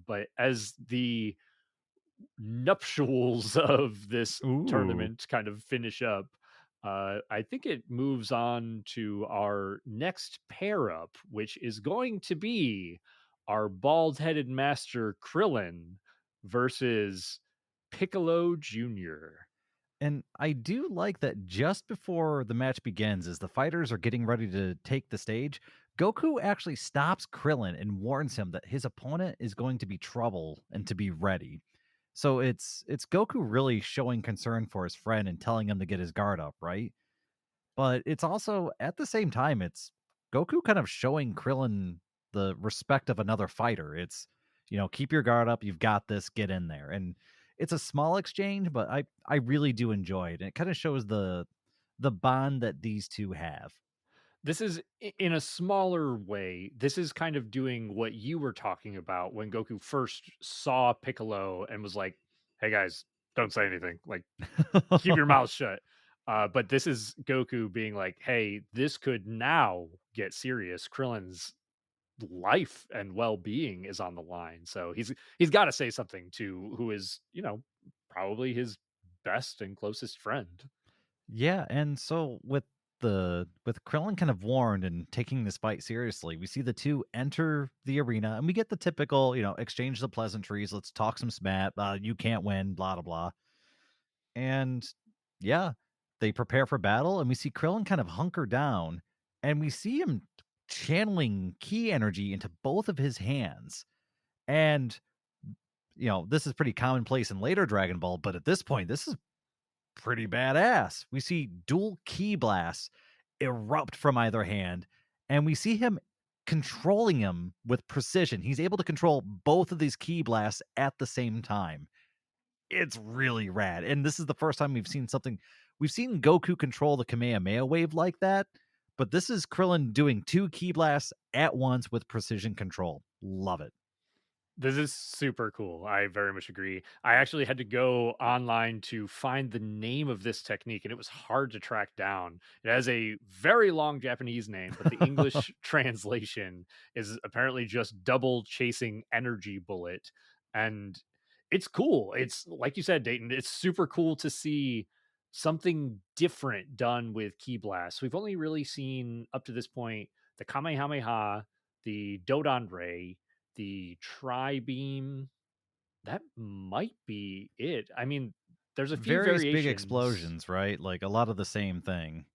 But as the nuptials of this Ooh. tournament kind of finish up, I think it moves on to our next pair up, which is going to be our bald headed master Krillin versus Piccolo Jr. And I do like that just before the match begins, as the fighters are getting ready to take the stage, Goku actually stops Krillin and warns him that his opponent is going to be trouble and to be ready. So it's Goku really showing concern for his friend and telling him to get his guard up, right? But it's also at the same time, it's Goku kind of showing Krillin the respect of another fighter. It's, keep your guard up, you've got this, get in there. And it's a small exchange, but I really do enjoy it. And it kind of shows the bond that these two have. This is in a smaller way. This is kind of doing what you were talking about when Goku first saw Piccolo and was like, "Hey guys, don't say anything. Like, keep your mouth shut." But this is Goku being like, "Hey, this could now get serious. Krillin's life and well-being is on the line." So he's got to say something to who is, probably his best and closest friend. Yeah, and so with Krillin kind of warned and taking this fight seriously, we see the two enter the arena and we get the typical, exchange the pleasantries, let's talk some smat, you can't win, blah blah blah. And yeah, they prepare for battle and we see Krillin kind of hunker down and we see him channeling key energy into both of his hands. And this is pretty commonplace in later Dragon Ball, but at this point, this is pretty badass. We see dual key blasts erupt from either hand, and we see him controlling him with precision. He's able to control both of these key blasts at the same time. It's really rad. And this is the first time we've seen Goku control the Kamehameha wave like that, but this is Krillin doing two key blasts at once with precision control. Love it. This is super cool. I very much agree. I actually had to go online to find the name of this technique, and it was hard to track down. It has a very long Japanese name, but the English translation is apparently just double chasing energy bullet. And it's cool. It's like you said, Dayton, it's super cool to see something different done with Key Blast. We've only really seen up to this point the Kamehameha, the Dodon Ray, the tri-beam, that might be it. I mean, there's a few Various big variations. explosions, right? Like a lot of the same thing.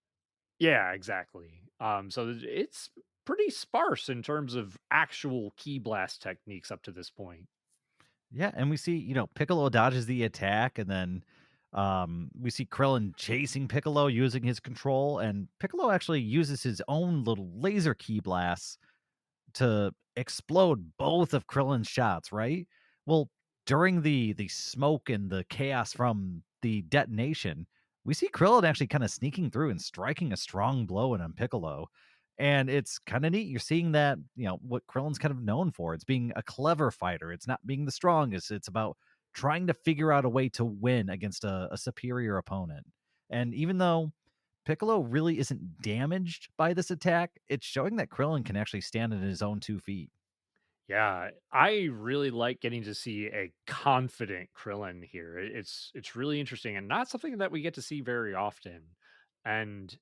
Yeah, exactly. So it's pretty sparse in terms of actual key blast techniques up to this point. Yeah, and we see, Piccolo dodges the attack, and then we see Krillin chasing Piccolo using his control, and Piccolo actually uses his own little laser key blasts to explode both of Krillin's shots, right? Well, during the smoke and the chaos from the detonation, we see Krillin actually kind of sneaking through and striking a strong blow in on Piccolo. And it's kind of neat. You're seeing that, what Krillin's kind of known for. It's being a clever fighter. It's not being the strongest. It's about trying to figure out a way to win against a superior opponent. And even though Piccolo really isn't damaged by this attack, it's showing that Krillin can actually stand on his own 2 feet. Yeah, I really like getting to see a confident Krillin here. It's really interesting and not something that we get to see very often. And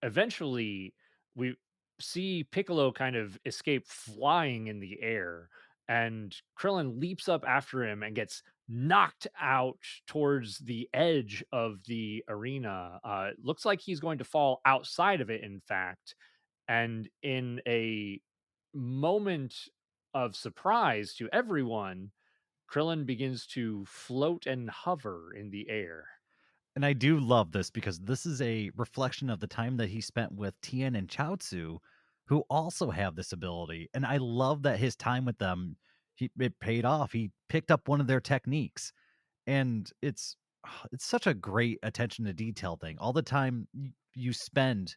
eventually we see Piccolo kind of escape flying in the air, and Krillin leaps up after him and gets knocked out towards the edge of the arena. Looks like he's going to fall outside of it, in fact. And in a moment of surprise to everyone, Krillin begins to float and hover in the air. And I do love this because this is a reflection of the time that he spent with Tien and Chaozu, who also have this ability. And I love that his time with them, it paid off. He picked up one of their techniques, and it's such a great attention to detail thing. All the time you spend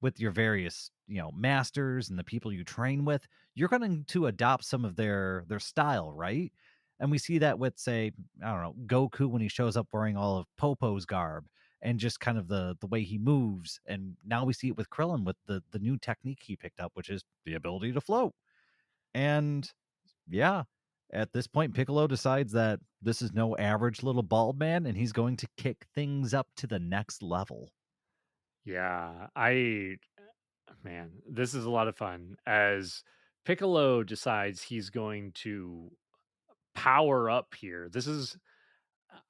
with your various, masters and the people you train with, you're going to adopt some of their style, right? And we see that with, say, I don't know, Goku when he shows up wearing all of Popo's garb and just kind of the way he moves. And now we see it with Krillin with the new technique he picked up, which is the ability to float. And yeah, at this point, Piccolo decides that this is no average little bald man, and he's going to kick things up to the next level. Yeah, man, this is a lot of fun as Piccolo decides he's going to power up here. This is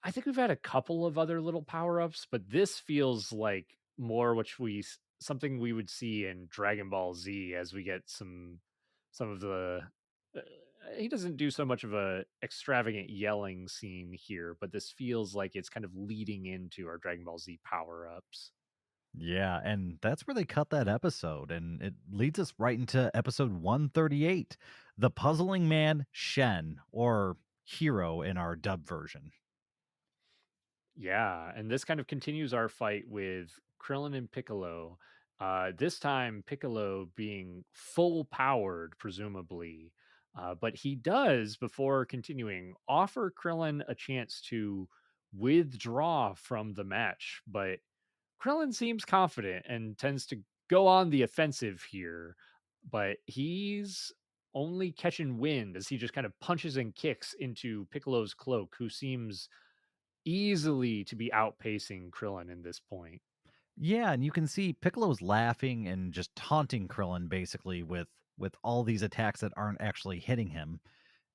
I think we've had a couple of other little power-ups, but this feels like more which something we would see in Dragon Ball Z as we get some of the uh, he doesn't do so much of a extravagant yelling scene here, but this feels like it's kind of leading into our Dragon Ball Z power-ups. Yeah, and that's where they cut that episode, and it leads us right into episode 138, The Puzzling Man Shen, or Hero in our dub version. Yeah, and this kind of continues our fight with Krillin and Piccolo. This time, Piccolo being full powered, presumably. But he does, before continuing, offer Krillin a chance to withdraw from the match. But Krillin seems confident and tends to go on the offensive here. But he's only catching wind as he just kind of punches and kicks into Piccolo's cloak, who seems easily to be outpacing Krillin in this point. Yeah, and you can see Piccolo's laughing and just taunting Krillin basically with all these attacks that aren't actually hitting him.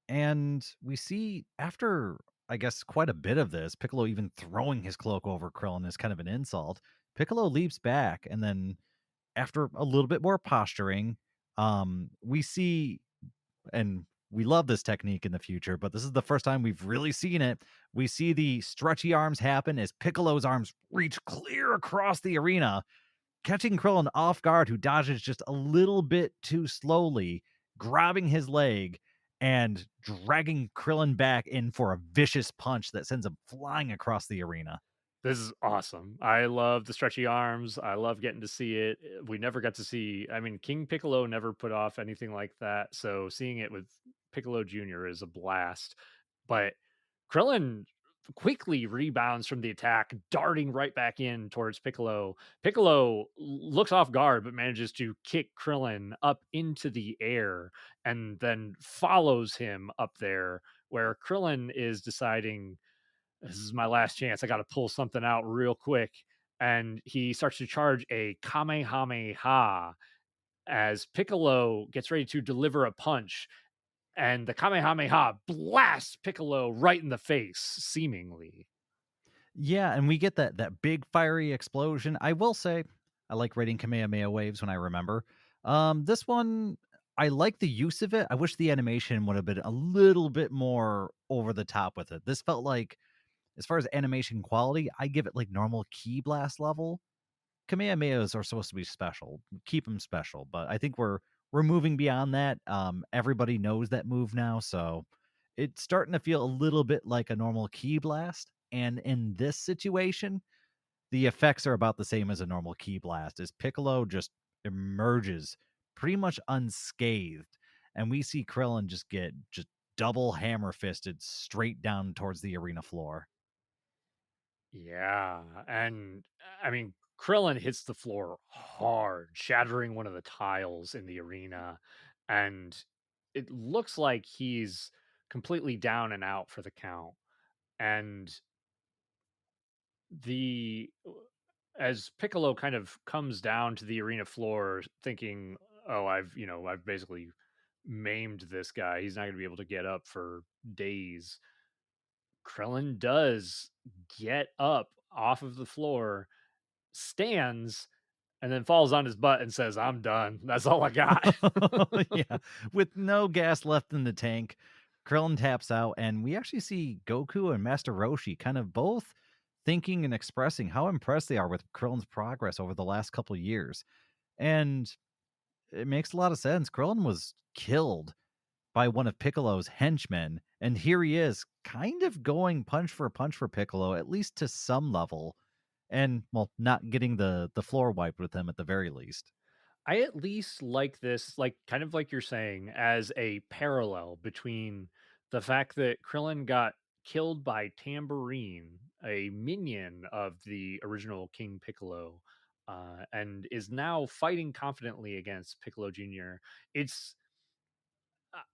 And we see after, I guess, quite a bit of this, Piccolo even throwing his cloak over Krillin is kind of an insult. Piccolo leaps back, and then after a little bit more posturing, we see, and we love this technique in the future, but this is the first time we've really seen it. We see the stretchy arms happen as Piccolo's arms reach clear across the arena, catching Krillin off guard, who dodges just a little bit too slowly, grabbing his leg and dragging Krillin back in for a vicious punch that sends him flying across the arena. This is awesome. I love the stretchy arms. I love getting to see it. We never got to see, I mean, King Piccolo never put off anything like that. So seeing it with Piccolo Jr. is a blast. But Krillin quickly rebounds from the attack, darting right back in towards Piccolo. Piccolo looks off guard, but manages to kick Krillin up into the air and then follows him up there, where Krillin is deciding this is my last chance. I got to pull something out real quick. And he starts to charge a Kamehameha as Piccolo gets ready to deliver a punch. And the Kamehameha blasts Piccolo right in the face, seemingly. Yeah, and we get that big fiery explosion. I will say I like rating Kamehameha waves when I remember. This one I like the use of it. I wish the animation would have been a little bit more over the top with it. This felt like, as far as animation quality, I give it like normal Key Blast level. Kamehamehas are supposed to be special. Keep them special, but I think we're moving beyond that. Everybody knows that move now, so it's starting to feel a little bit like a normal Key Blast. And in this situation, the effects are about the same as a normal Key Blast, as Piccolo just emerges pretty much unscathed, and we see Krillin just get just double hammer fisted straight down towards the arena floor. Yeah. And I mean, Krillin hits the floor hard, shattering one of the tiles in the arena. And it looks like he's completely down and out for the count. And the as Piccolo kind of comes down to the arena floor thinking, "Oh, I've basically maimed this guy. He's not going to be able to get up for days." Krillin does get up off of the floor, stands, and then falls on his butt and says, "I'm done. That's all I got." Yeah, with no gas left in the tank, Krillin taps out, and we actually see Goku and Master Roshi kind of both thinking and expressing how impressed they are with Krillin's progress over the last couple years. And it makes a lot of sense. Krillin was killed by one of Piccolo's henchmen, and here he is, kind of going punch for Piccolo, at least to some level, and well, not getting the floor wiped with him at the very least. I at least like this, like kind of like you're saying, as a parallel between The fact that Krillin got killed by Tambourine, a minion of the original King Piccolo, and is now fighting confidently against Piccolo Jr. It's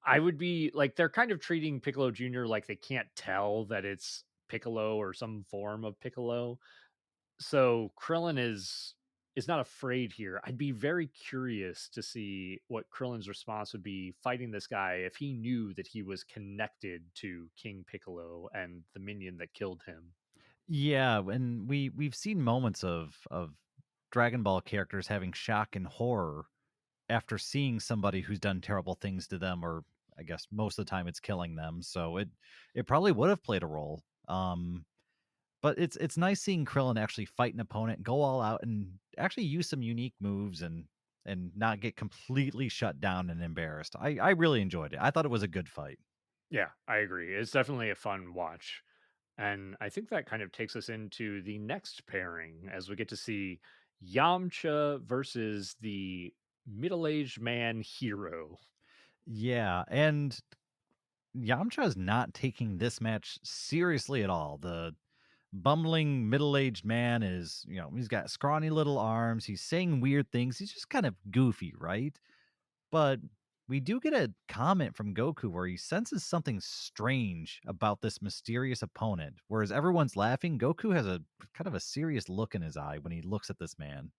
I would be like they're kind of treating Piccolo Jr. like they can't tell that it's Piccolo or some form of Piccolo. So Krillin is not afraid here. I'd be very curious to see what Krillin's response would be fighting this guy if he knew that he was connected to King Piccolo and the minion that killed him. Yeah, and we've seen moments of Dragon Ball characters having shock and horror after seeing somebody who's done terrible things to them, or I guess most of the time it's killing them. So it probably would have played a role. But it's nice seeing Krillin actually fight an opponent, go all out, and actually use some unique moves and not get completely shut down and embarrassed. I really enjoyed it. I thought it was a good fight. Yeah, I agree. It's definitely a fun watch. And I think that kind of takes us into the next pairing as we get to see Yamcha versus the middle-aged man hero. Yeah, and Yamcha is not taking this match seriously at all. The bumbling middle-aged man is, he's got scrawny little arms. He's saying weird things. He's just kind of goofy, right? But we do get a comment from Goku where he senses something strange about this mysterious opponent. Whereas everyone's laughing, Goku has a kind of a serious look in his eye when he looks at this man.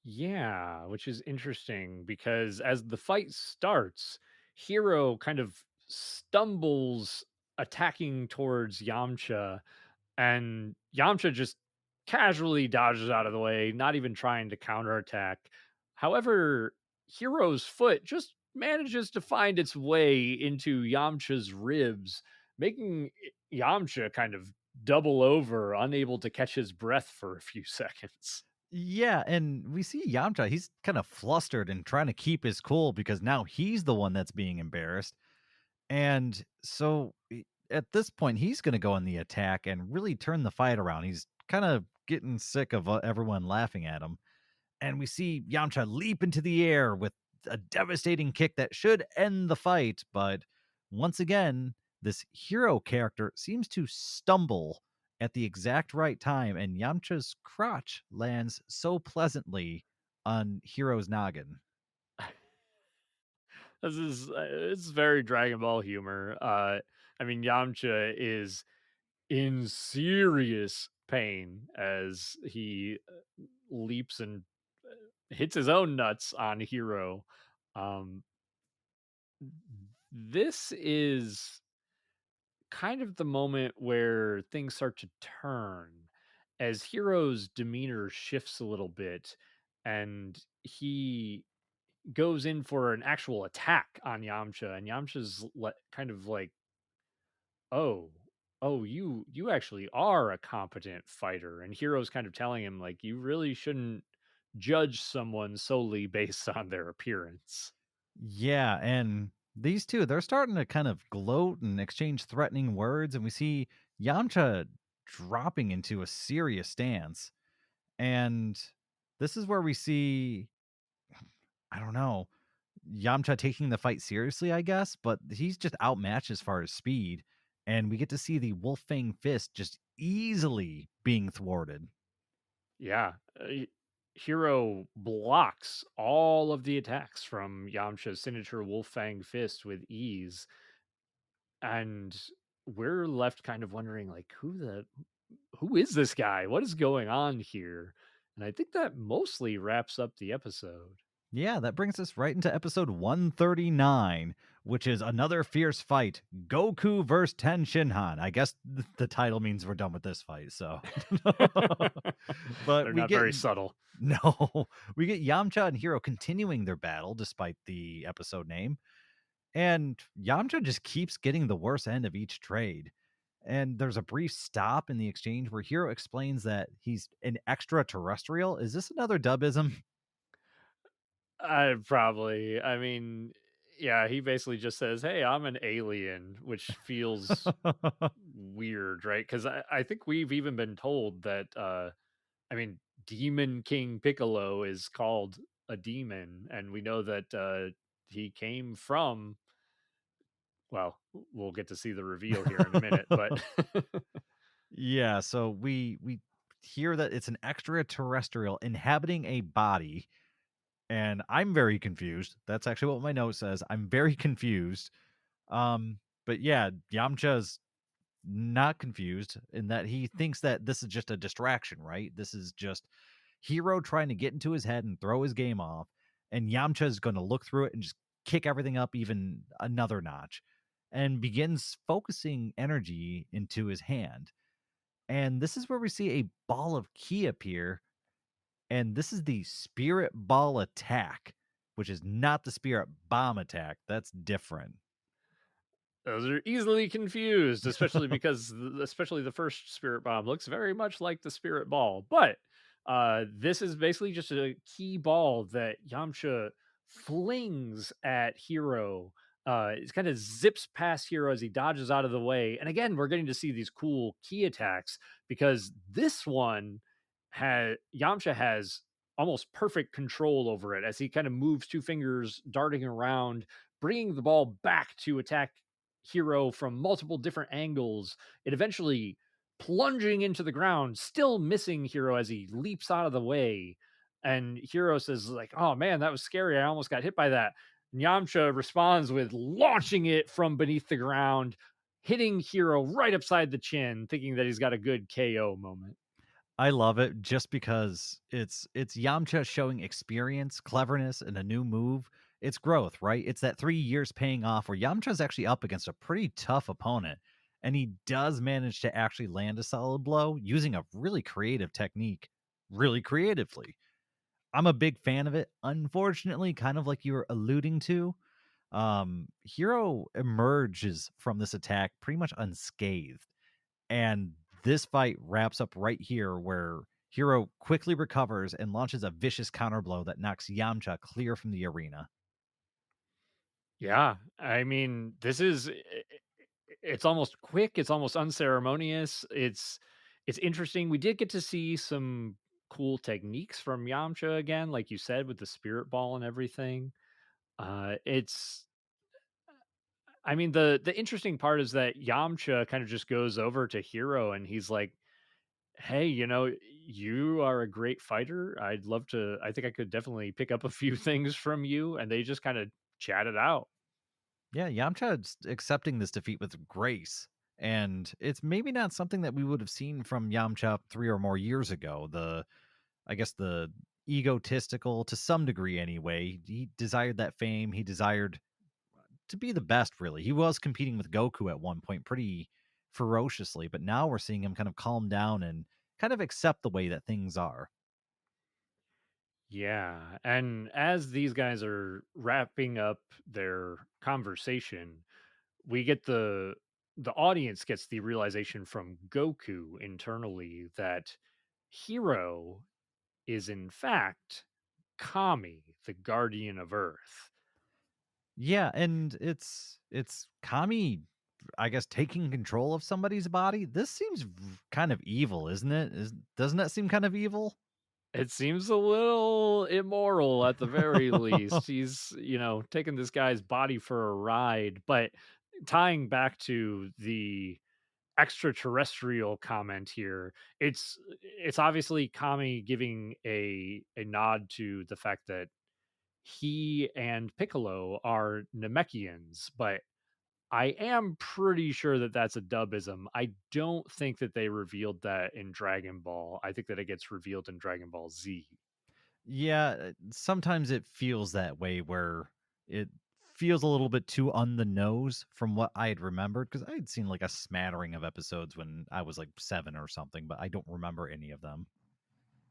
Yeah, which is interesting because as the fight starts, Hero kind of stumbles attacking towards Yamcha, and Yamcha just casually dodges out of the way, not even trying to counterattack. However, Hero's foot just manages to find its way into Yamcha's ribs, making Yamcha kind of double over, unable to catch his breath for a few seconds. Yeah, and we see Yamcha, he's kind of flustered and trying to keep his cool because now he's the one that's being embarrassed. And so at this point, he's going to go on the attack and really turn the fight around. He's kind of getting sick of everyone laughing at him. And we see Yamcha leap into the air with a devastating kick that should end the fight. But once again, this hero character seems to stumble at the exact right time, and Yamcha's crotch lands so pleasantly on Hero's noggin. This is it's very Dragon Ball humor. I mean, Yamcha is in serious pain as he leaps and hits his own nuts on Hero. Um, this is kind of the moment where things start to turn as Hero's demeanor shifts a little bit, and he goes in for an actual attack on Yamcha, and Yamcha's kind of like, "Oh, oh, you actually are a competent fighter." And Hero's kind of telling him like, "You really shouldn't judge someone solely based on their appearance." Yeah, and these two, they're starting to kind of gloat and exchange threatening words, and we see Yamcha dropping into a serious stance. And this is where we see, I don't know, Yamcha taking the fight seriously, I guess, but he's just outmatched as far as speed. And we get to see the Wolf Fang fist just easily being thwarted. Yeah, Hero blocks all of the attacks from Yamcha's signature Wolf Fang fist with ease, and we're left kind of wondering like, who is this guy? What is going on here? And I think that mostly wraps up the episode. Yeah, that brings us right into episode 139, which is another fierce fight, Goku versus Ten Shinhan. I guess the title means we're done with this fight, so. But They're we not get very subtle. no, we get Yamcha and Hiro continuing their battle despite the episode name. And Yamcha just keeps getting the worst end of each trade. And there's a brief stop in the exchange where Hiro explains that he's an extraterrestrial. Is this another dubism? I probably. I mean, yeah, he basically just says, "Hey, I'm an alien," which feels weird, right? Because I think we've even been told that. I mean, Demon King Piccolo is called a demon, and we know that he came from Well, we'll get to see the reveal here in a minute, but Yeah, so we hear that it's an extraterrestrial inhabiting a body, and I'm very confused. That's actually what my note says. I'm very confused. But yeah, Yamcha's not confused in that he thinks that this is just a distraction, right? This is just Hero trying to get into his head and throw his game off, and Yamcha is going to look through it and just kick everything up even another notch and begins focusing energy into his hand. And this is where we see a ball of ki appear, and this is the spirit ball attack, which is not the spirit bomb attack. That's different. those are easily confused, especially because especially the first spirit bomb looks very much like the spirit ball. But this is basically just a key ball that Yamcha flings at Hero. It kind of zips past Hero as he dodges out of the way. And again, we're getting to see these cool key attacks because this one had Yamcha has almost perfect control over it as he kind of moves two fingers darting around, bringing the ball back to attack Hero from multiple different angles. It eventually plunging into the ground, still missing Hero as he leaps out of the way. And Hero says, like, oh man, that was scary. I almost got hit by that. And Yamcha responds with launching it from beneath the ground, hitting Hero right upside the chin, thinking that he's got a good KO moment. I love it just because it's Yamcha showing experience, cleverness, and a new move. It's growth, right? It's that 3 years paying off where Yamcha's actually up against a pretty tough opponent, and he does manage to actually land a solid blow using a really creative technique, really creatively. I'm a big fan of it. Unfortunately, kind of like you were alluding to, Hero emerges from this attack pretty much unscathed. And this fight wraps up right here where Hero quickly recovers and launches a vicious counter blow that knocks Yamcha clear from the arena. Yeah, I mean, this is it's almost quick, it's almost unceremonious. It's interesting. We did get to see some cool techniques from Yamcha again, like you said, with the spirit ball and everything. It's I mean, the interesting part is that Yamcha kind of just goes over to Hero and he's like, "Hey, you are a great fighter. I think I could definitely pick up a few things from you." And they just kind of chat it out. Yeah, Yamcha's accepting this defeat with grace. And it's maybe not something that we would have seen from Yamcha 3 or more years ago. I guess the egotistical to some degree anyway. He desired that fame. He desired to be the best, really. He was competing with Goku at one point pretty ferociously, but now we're seeing him kind of calm down and kind of accept the way that things are. Yeah, and as these guys are wrapping up their conversation, we get the audience gets the realization from Goku internally that Hero is in fact Kami, the guardian of Earth. Yeah, and it's Kami, I guess, taking control of somebody's body. This seems kind of evil, isn't it? Doesn't that seem kind of evil? It seems a little immoral at the very least. He's, taking this guy's body for a ride, but tying back to the extraterrestrial comment here. It's obviously Kami giving a nod to the fact that he and Piccolo are Namekians, but I am pretty sure that that's a dubism. I don't think that they revealed that in Dragon Ball. I think that it gets revealed in Dragon Ball Z. Yeah, sometimes it feels that way where it feels a little bit too on the nose from what I had remembered because I had seen like a smattering of episodes when I was like 7 or something, but I don't remember any of them.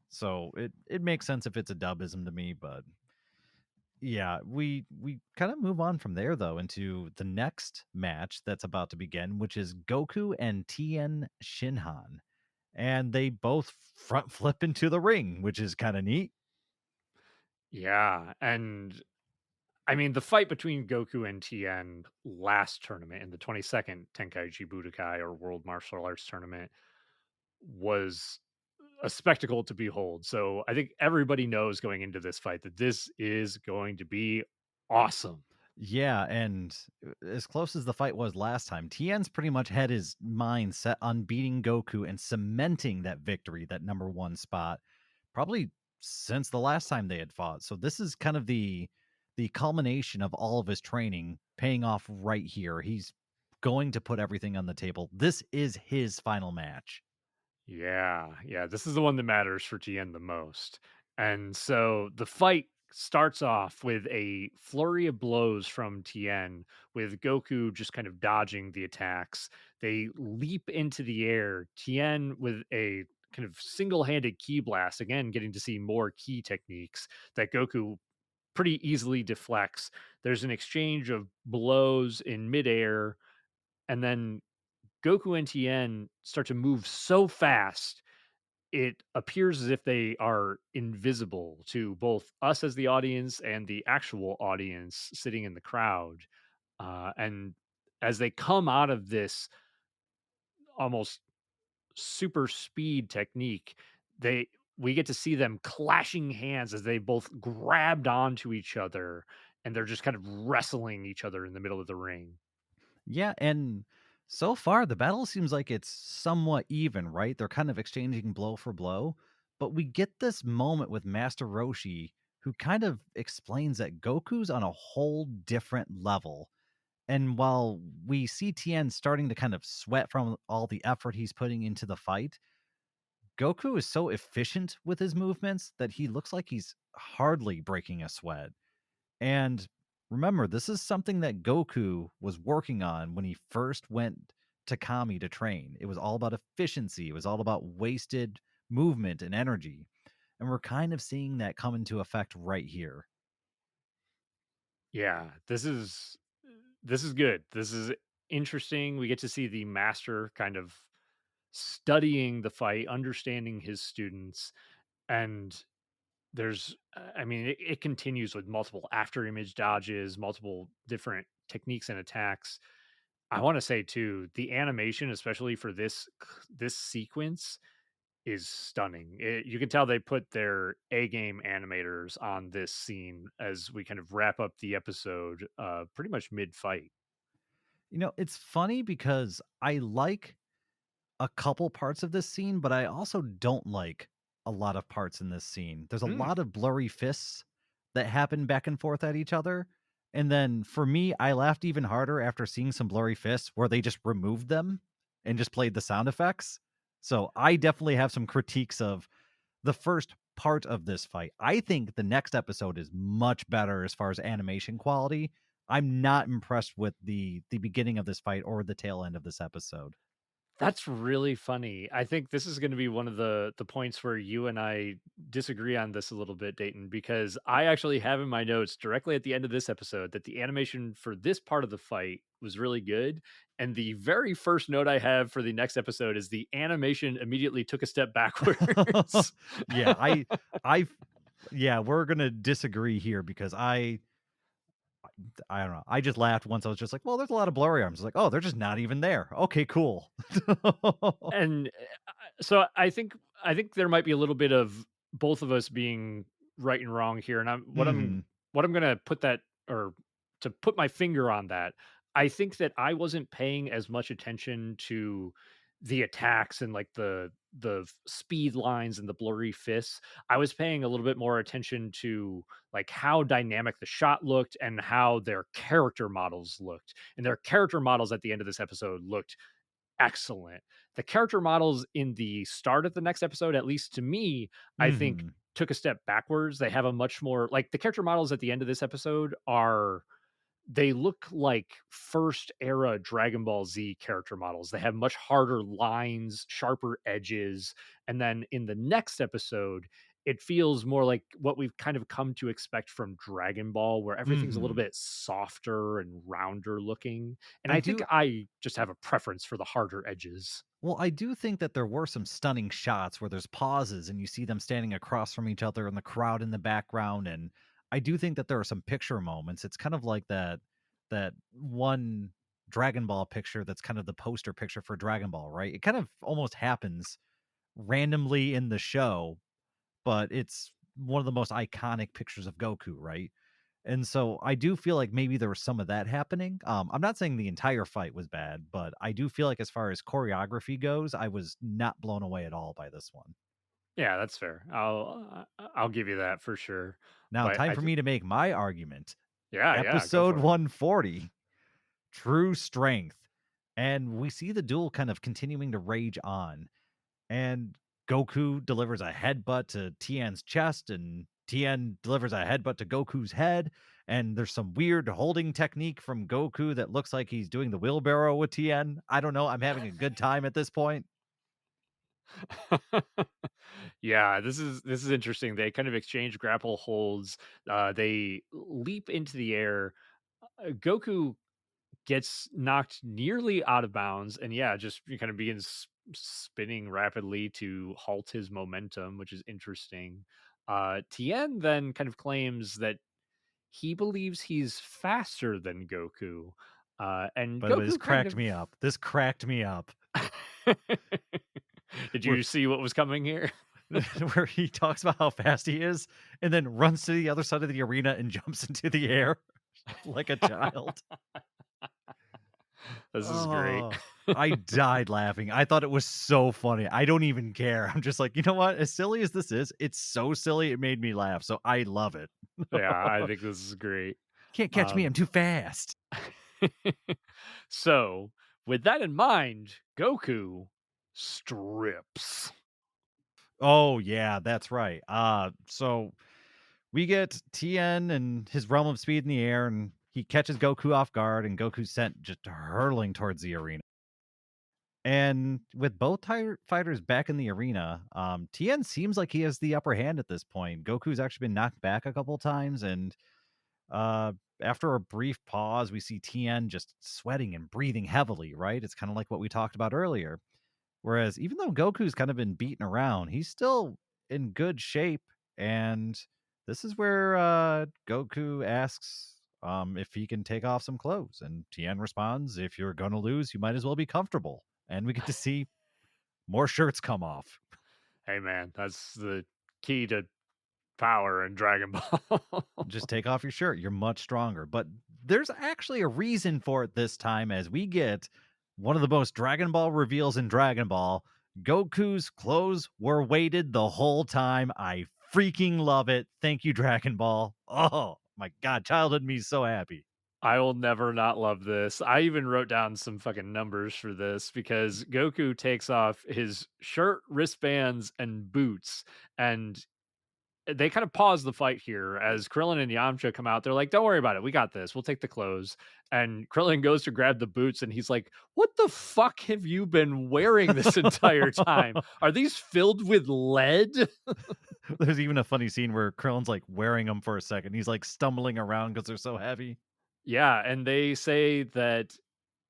So it makes sense if it's a dubism to me, but yeah, we kind of move on from there though into the next match that's about to begin, which is Goku and Tien Shinhan. And they both front flip into the ring, which is kind of neat. Yeah, and I mean the fight between Goku and Tien last tournament in the 22nd Tenkaichi Budokai or World Martial Arts tournament was a spectacle to behold. So I think everybody knows going into this fight that this is going to be awesome. Yeah, and as close as the fight was last time, Tien's pretty much had his mind set on beating Goku and cementing that victory, that number 1 spot, probably since the last time they had fought. So this is kind of the culmination of all of his training paying off right here. He's going to put everything on the table. This is his final match. Yeah, yeah, this is the one that matters for Tien the most. And so the fight starts off with a flurry of blows from Tien, with Goku just kind of dodging the attacks. They leap into the air. Tien with a kind of single-handed key blast, again getting to see more key techniques that Goku pretty easily deflects. There's an exchange of blows in midair, and then Goku and Tien start to move so fast it appears as if they are invisible to both us as the audience and the actual audience sitting in the crowd. And as they come out of this almost super speed technique, they we get to see them clashing hands as they both grabbed onto each other and they're just kind of wrestling each other in the middle of the ring. Yeah, and so far the battle seems like it's somewhat even, right? They're kind of exchanging blow for blow, but we get this moment with Master Roshi who kind of explains that Goku's on a whole different level. And while we see Tien starting to kind of sweat from all the effort he's putting into the fight, Goku is so efficient with his movements that he looks like he's hardly breaking a sweat. And remember, this is something that Goku was working on when he first went to Kami to train. It was all about efficiency, it was all about wasted movement and energy. And we're kind of seeing that come into effect right here. Yeah, this is good. This is interesting. We get to see the master kind of studying the fight, understanding his students, and I mean, it continues with multiple after image dodges, multiple different techniques and attacks. I want to say too, the animation, especially for this sequence, is stunning. You can tell they put their A game animators on this scene as we kind of wrap up the episode, pretty much mid fight. You know, it's funny because I like a couple parts of this scene, but I also don't like a lot of parts in this scene. There's a lot of blurry fists that happen back and forth at each other. And then for me, I laughed even harder after seeing some blurry fists where they just removed them and just played the sound effects. So I definitely have some critiques of the first part of this fight. I think the next episode is much better as far as animation quality. I'm not impressed with the beginning of this fight or the tail end of this episode. That's really funny. I think this is gonna be one of the points where you and I disagree on this a little bit, Dayton, because I actually have in my notes directly at the end of this episode that the animation for this part of the fight was really good. And the very first note I have for the next episode is the animation immediately took a step backwards. Yeah, I yeah, we're gonna disagree here because I don't know. I just laughed once. I was just like, well, there's a lot of blurry arms. Like, oh, they're just not even there. Okay, cool. And so I think there might be a little bit of both of us being right and wrong here, and Hmm. what I'm gonna put that or to put my finger on that, I think that I wasn't paying as much attention to the attacks and like the speed lines and the blurry fists. I was paying a little bit more attention to like how dynamic the shot looked and how their character models looked. And their character models at the end of this episode looked excellent. The character models in the start of the next episode, at least to me, I think Hmm. took a step backwards. They have a much more like the character models at the end of this episode are they look like first era Dragon Ball Z character models. They have much harder lines, sharper edges. And then in the next episode, it feels more like what we've kind of come to expect from Dragon Ball, where everything's a little Hmm. bit softer and rounder looking. And I I think do I just have a preference for the harder edges. Well, I do think that there were some stunning shots where there's pauses and you see them standing across from each other and the crowd in the background. And I do think that there are some picture moments. It's kind of like that one Dragon Ball picture that's kind of the poster picture for Dragon Ball, right? It kind of almost happens randomly in the show, but it's one of the most iconic pictures of Goku, right? And so I do feel like maybe there was some of that happening. I'm not saying the entire fight was bad, but I do feel like as far as choreography goes, I was not blown away at all by this one. Yeah, that's fair. I'll give you that for sure. Now, But time I for th- me to make my argument. yeah, go Episode for it. 140, True Strength. And we see the duel kind of continuing to rage on. And Goku delivers a headbutt to Tien's chest, and Tien delivers a headbutt to Goku's head. And there's some weird holding technique from Goku that looks like he's doing the wheelbarrow with Tien. I don't know. I'm having a good time at this point. Yeah, this is interesting. They kind of exchange grapple holds. They leap into the air. Goku gets knocked nearly out of bounds, and yeah, just kind of begins spinning rapidly to halt his momentum, which is interesting. Tien then kind of claims that he believes he's faster than Goku, and By the way, this Goku kind cracked of. me up. This cracked me up. Did Where you see what was coming here? where he talks about how fast he is and then runs to the other side of the arena and jumps into the air like a child. This is great. Oh, I died laughing. I thought it was so funny. I don't even care. I'm just like, you know what? As silly as this is, it's so silly it made me laugh. So I love it. Yeah, I think this is great. Can't catch me. I'm Um, too fast. so, with that in mind, Goku strips. Oh yeah, that's right. So we get Tien and his realm of speed in the air, and he catches Goku off guard, and Goku's sent just hurtling towards the arena. And with both fighters back in the arena, Tien seems like he has the upper hand at this point. Goku's actually been knocked back a couple times, and uh, after a brief pause, we see Tien just sweating and breathing heavily. Right? It's kind of like what we talked about earlier. Whereas even though Goku's kind of been beaten around, he's still in good shape. And this is where Goku asks if he can take off some clothes. And Tien responds, if you're going to lose, you might as well be comfortable. And we get to see more shirts come off. Hey man, that's the key to power in Dragon Ball. Just take off your shirt. You're much stronger. But there's actually a reason for it this time as we get one of the most Dragon Ball reveals in Dragon Ball. Goku's clothes were weighted the whole time. I freaking love it. Thank you, Dragon Ball. Oh my God. Childhood me is so happy. I will never not love this. I even wrote down some fucking numbers for this because Goku takes off his shirt, wristbands, and boots, and they kind of pause the fight here as Krillin and Yamcha come out. They're like, "Don't worry about it. We got this. We'll take the clothes." And Krillin goes to grab the boots and he's like, "What the fuck have you been wearing this entire time? Are these filled with lead?" There's even a funny scene where Krillin's like wearing them for a second. He's like stumbling around because they're so heavy. Yeah, and they say that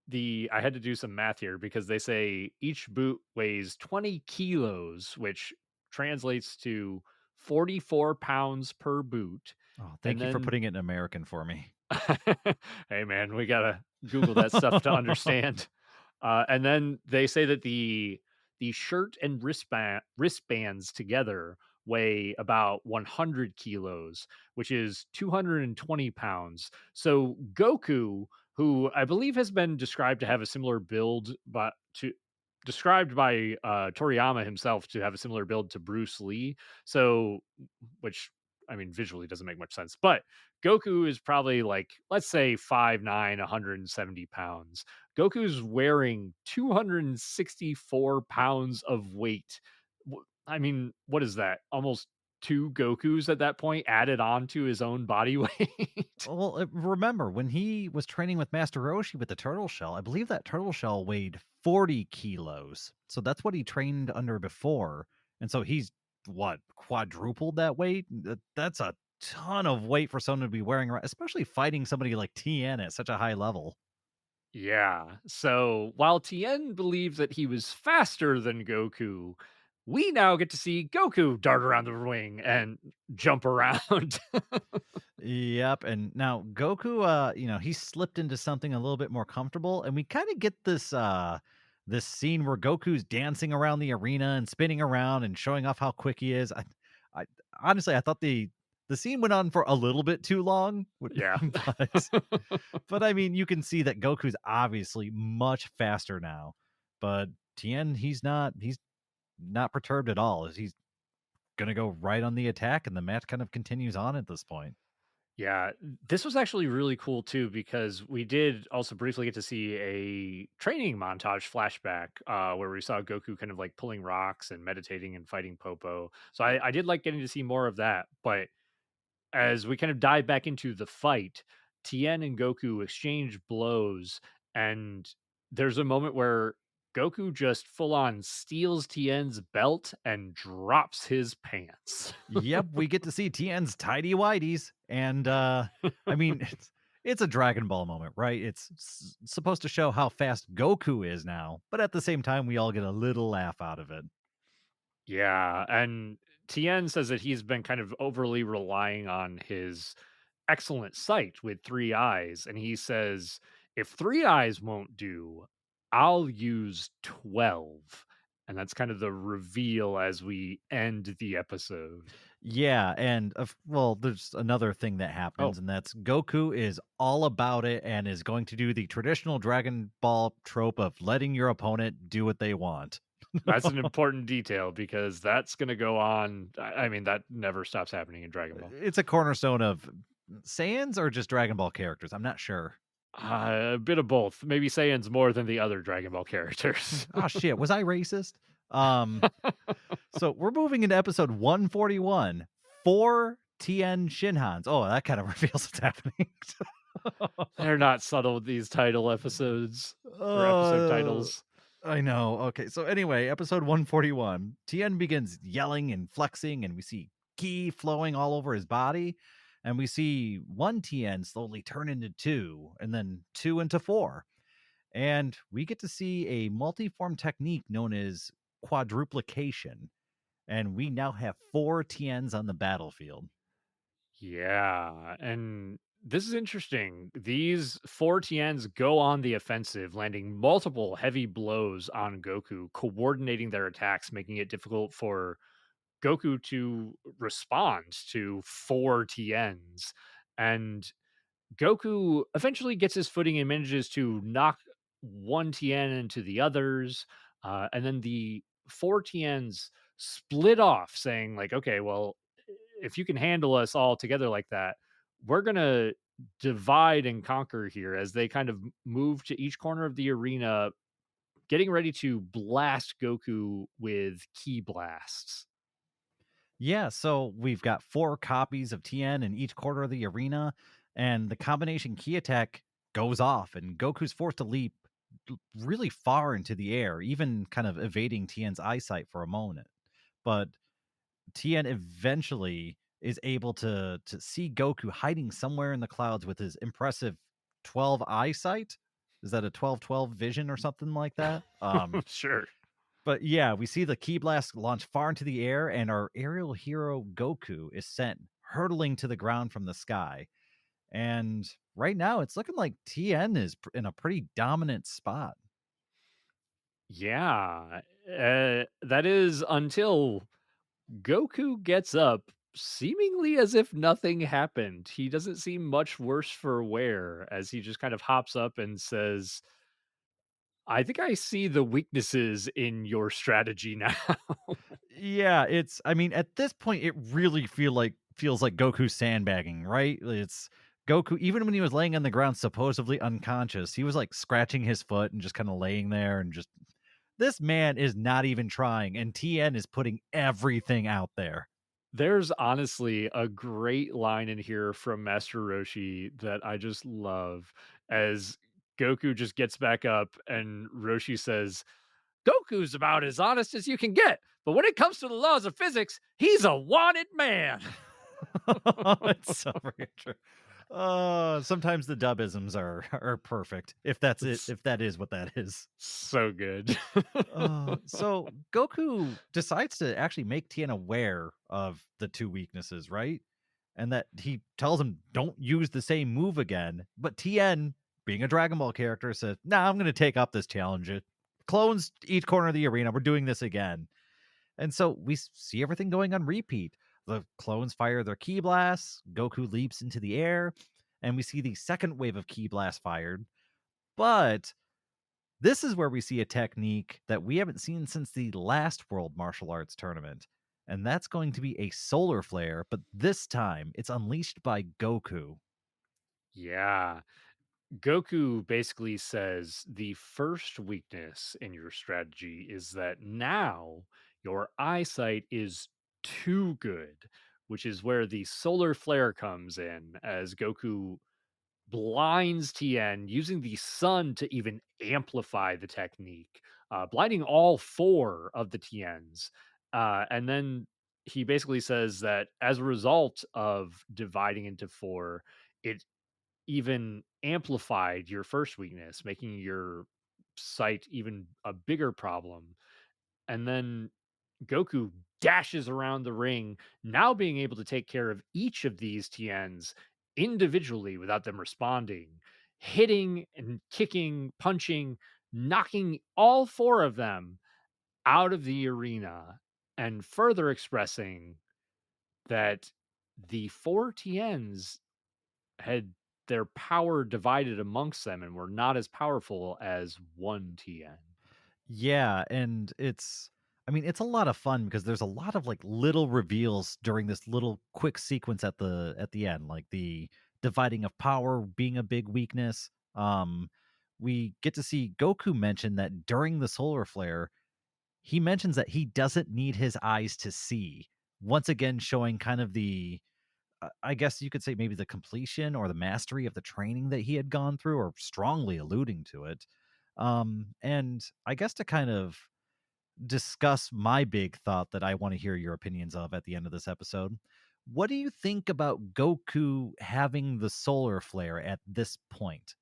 the I had to do some math here because they say each boot weighs 20 kilos, which translates to 44 pounds per boot. Oh, And thank you for then putting it in American for me. hey man, we gotta Google that stuff to understand. And then they say that the shirt and wristbands together weigh about 100 kilos, which is 220 pounds. So Goku, who I believe has been described to have a similar build, but to described by Toriyama himself to have a similar build to Bruce Lee. So, which I mean, visually doesn't make much sense, but Goku is probably like, let's say 5'9", 170 pounds. Goku's wearing 264 pounds of weight. I mean, what is that? Almost two Gokus at that point added on to his own body weight. Well, remember when he was training with Master Roshi with the turtle shell, I believe that turtle shell weighed 40 kilos. So that's what he trained under before. And so he's what, quadrupled that weight? That's a ton of weight for someone to be wearing around, especially fighting somebody like Tien at such a high level. Yeah. So while Tien believes that he was faster than Goku, we now get to see Goku dart around the ring and jump around. Yep. And now Goku, he slipped into something a little bit more comfortable, and we kind of get this scene where Goku's dancing around the arena and spinning around and showing off how quick he is. I honestly I thought The scene went on for a little bit too long, Yeah. but I mean, you can see that Goku's obviously much faster now. But Tien, he's not perturbed at all. He's gonna go right on the attack, and the match kind of continues on at this point. Yeah, this was actually really cool too because we did also briefly get to see a training montage flashback where we saw Goku kind of like pulling rocks and meditating and fighting Popo. So I did like getting to see more of that. But as we kind of dive back into the fight, Tien and Goku exchange blows, and there's a moment where Goku just full on steals Tien's belt and drops his pants. Yep, we get to see Tien's tidy whities, and I mean, it's a Dragon Ball moment, right? It's supposed to show how fast Goku is now, but at the same time, we all get a little laugh out of it. Yeah, and Tien says that he's been kind of overly relying on his excellent sight with three eyes. And he says, if three eyes won't do, I'll use 12. And that's kind of the reveal as we end the episode. Yeah, and well, there's another thing that Oh, happens, and that's Goku is all about it and is going to do the traditional Dragon Ball trope of letting your opponent do what they want. that's an important detail because that's going to go on. I mean, that never stops happening in Dragon Ball. It's a cornerstone of Saiyans or just Dragon Ball characters. I'm not sure. A bit of both. Maybe Saiyan's more than the other Dragon Ball characters. Oh shit, was I racist? Um, so we're moving into episode 141. Four Tien Shinhans. Oh, that kind of reveals what's happening. They're not subtle with these title episodes or episode uh, titles. I know. Okay, so anyway, episode 141. Tien begins yelling and flexing, and we see ki flowing all over his body. And we see one Tien slowly turn into two, and then two into four. And we get to see a multi-form technique known as quadruplication. And we now have four Tiens on the battlefield. Yeah, and this is interesting. These four Tiens go on the offensive, landing multiple heavy blows on Goku, coordinating their attacks, making it difficult for Goku to respond to four Tiens. And Goku eventually gets his footing and manages to knock one Tien into the others. And then the four Tiens split off, saying, like, okay, well, if you can handle us all together like that, we're going to divide and conquer here as they kind of move to each corner of the arena, getting ready to blast Goku with key blasts. Yeah, so we've got four copies of Tien in each quarter of the arena, and the combination key attack goes off, and Goku's forced to leap really far into the air, even kind of evading Tien's eyesight for a moment. But Tien eventually is able to see Goku hiding somewhere in the clouds with his impressive 12 eyesight. Is that a 12-12 vision or something like that? Sure. But yeah, we see the Key Blast launch far into the air, and our aerial hero Goku is sent hurtling to the ground from the sky. And right now, it's looking like TN is in a pretty dominant spot. Yeah. That is until Goku gets up seemingly as if nothing happened. He doesn't seem much worse for wear as he just kind of hops up and says, I think I see the weaknesses in your strategy now. Yeah, I mean, at this point, it really feels like Goku sandbagging, right? It's Goku, even when he was laying on the ground, supposedly unconscious, he was like scratching his foot and just kind of laying there and just this man is not even trying, and TN is putting everything out there. There's honestly a great line in here from Master Roshi that I just love as Goku just gets back up and Roshi says, Goku's about as honest as you can get, but when it comes to the laws of physics, he's a wanted man. It's so very true. Sometimes the dubisms are perfect, if that's it, It's if that is what that is. so good. So Goku decides to actually make Tien aware of the two weaknesses, right? And that he tells him, "Don't use the same move again." But Tien, being a Dragon Ball character, says, "Nah, I'm going to take up this challenge. Clones each corner of the arena. We're doing this again." And so we see everything going on repeat. The clones fire their ki blasts, Goku leaps into the air, and we see the second wave of ki blast fired. But this is where we see a technique that we haven't seen since the last World Martial Arts tournament. And that's going to be a solar flare, but this time it's unleashed by Goku. Yeah. Goku basically says the first weakness in your strategy is that now your eyesight is too good, which is where the solar flare comes in as Goku blinds Tien using the sun to even amplify the technique, blinding all four of the Tiens. And then he basically says that as a result of dividing into four, it even amplified your first weakness, making your sight even a bigger problem. And then Goku dashes around the ring, now being able to take care of each of these TNs individually without them responding, hitting and kicking, punching, knocking all four of them out of the arena, and further expressing that the four TNs had their power divided amongst them and were not as powerful as one TN. Yeah, and it's a lot of fun because there's a lot of like little reveals during this little quick sequence at the end, like the dividing of power being a big weakness. We get to see Goku mention that during the solar flare, he mentions that he doesn't need his eyes to see. Once again showing kind of the I guess you could say maybe the completion or the mastery of the training that he had gone through, or strongly alluding to it. And I guess to kind of discuss my big thought that I want to hear your opinions of at the end of this episode. What do you think about Goku having the solar flare at this point?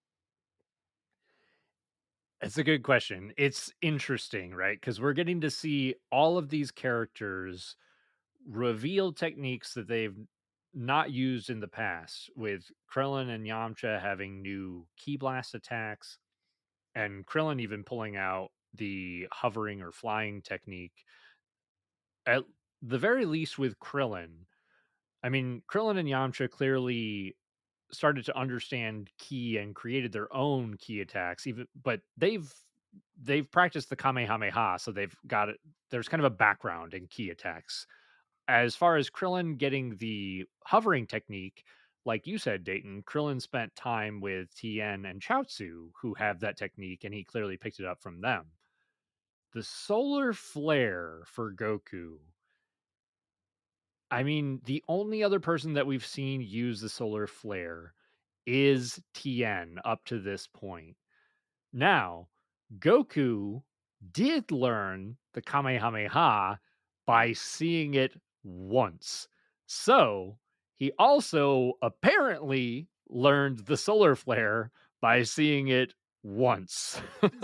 It's a good question. It's interesting, right? Because we're getting to see all of these characters reveal techniques that they've not used in the past, with Krillin and Yamcha having new Ki Blast attacks, and Krillin even pulling out the hovering or flying technique. At the very least, with Krillin, I mean, Krillin and Yamcha clearly started to understand ki and created their own ki attacks, even but they've practiced the Kamehameha, so they've got it. There's kind of a background in ki attacks. As far as Krillin getting the hovering technique, like you said, Dayton, Krillin spent time with Tien and Chaozu, who have that technique, and he clearly picked it up from them. The solar flare for Goku, I mean, the only other person that we've seen use the solar flare is Tien up to this point. Now, Goku did learn the Kamehameha by seeing it once. So, he also apparently learned the solar flare by seeing it once.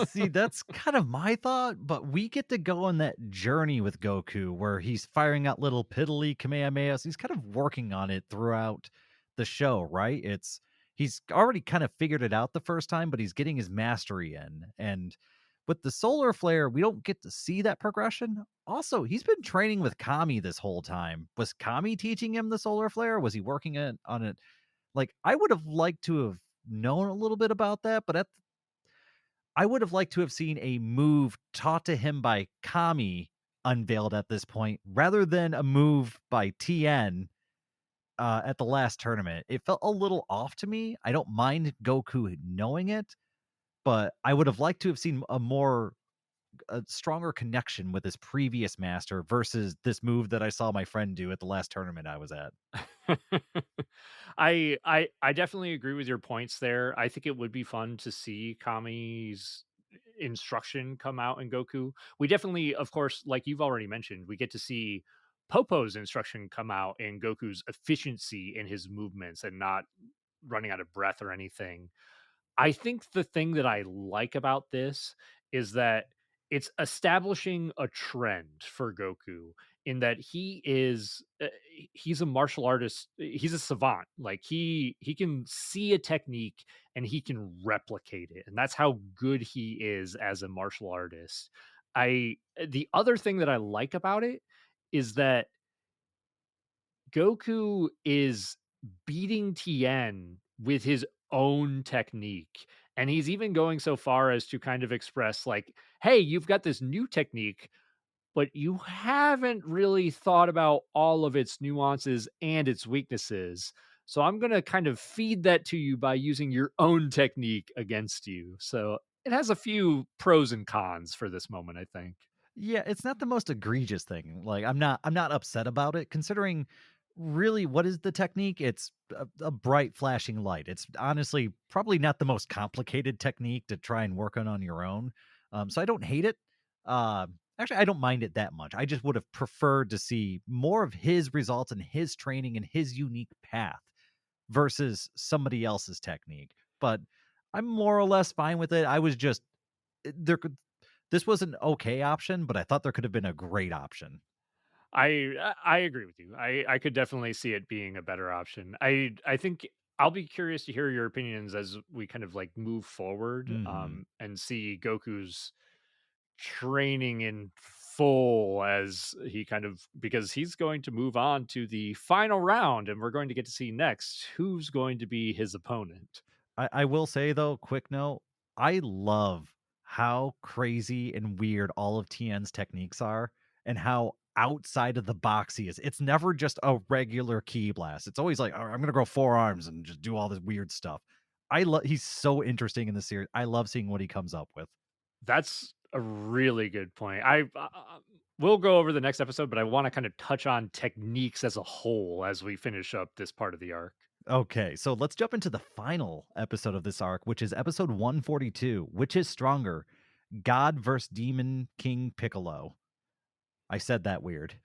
See, that's kind of my thought, but we get to go on that journey with Goku where he's firing out little piddly Kamehamehas. He's kind of working on it throughout the show, right? He's already kind of figured it out the first time, but he's getting his mastery in. And with the solar flare, we don't get to see that progression. Also, he's been training with Kami this whole time. Was Kami teaching him the solar flare? Was he working on it? Like, I would have liked to have known a little bit about that, but I would have liked to have seen a move taught to him by Kami unveiled at this point rather than a move by TN at the last tournament. It felt a little off to me. I don't mind Goku knowing it, but I would have liked to have seen a stronger connection with his previous master versus this move that I saw my friend do at the last tournament I was at. I definitely agree with your points there. I think it would be fun to see Kami's instruction come out in Goku. We definitely, of course, like you've already mentioned, we get to see Popo's instruction come out in Goku's efficiency in his movements and not running out of breath or anything. I think the thing that I like about this is that it's establishing a trend for Goku in that he's a martial artist, he's a savant. Like he can see a technique and he can replicate it. And that's how good he is as a martial artist. I The other thing that I like about it is that Goku is beating Tien with his own technique. And he's even going so far as to kind of express, like, hey, you've got this new technique, but you haven't really thought about all of its nuances and its weaknesses. So I'm going to kind of feed that to you by using your own technique against you. So it has a few pros and cons for this moment, I think. Yeah, it's not the most egregious thing. Like, I'm not upset about it considering really what is the technique? It's a bright flashing light. It's honestly probably not the most complicated technique to try and work on your own. So I don't hate it. Actually, I don't mind it that much. I just would have preferred to see more of his results and his training and his unique path versus somebody else's technique. But I'm more or less fine with it. I was just there could this was an okay option, but I thought there could have been a great option. I agree with you. I could definitely see it being a better option. I think I'll be curious to hear your opinions as we kind of like move forward, Mhm. and see Goku's training in full as he kind of, because he's going to move on to the final round and we're going to get to see next who's going to be his opponent. I will say though, quick note, I love how crazy and weird all of Tien's techniques are and how outside of the box he is. It's never just a regular key blast. It's always like, "All right, I'm gonna grow 4 arms and just do all this weird stuff." I love he's so interesting in the series. I love seeing what he comes up with. That's a really good point. We'll go over the next episode, but I want to kind of touch on techniques as a whole as we finish up this part of the arc. Okay, so let's jump into the final episode of this arc, which is episode 142, which is stronger, God versus Demon King Piccolo. I said that weird.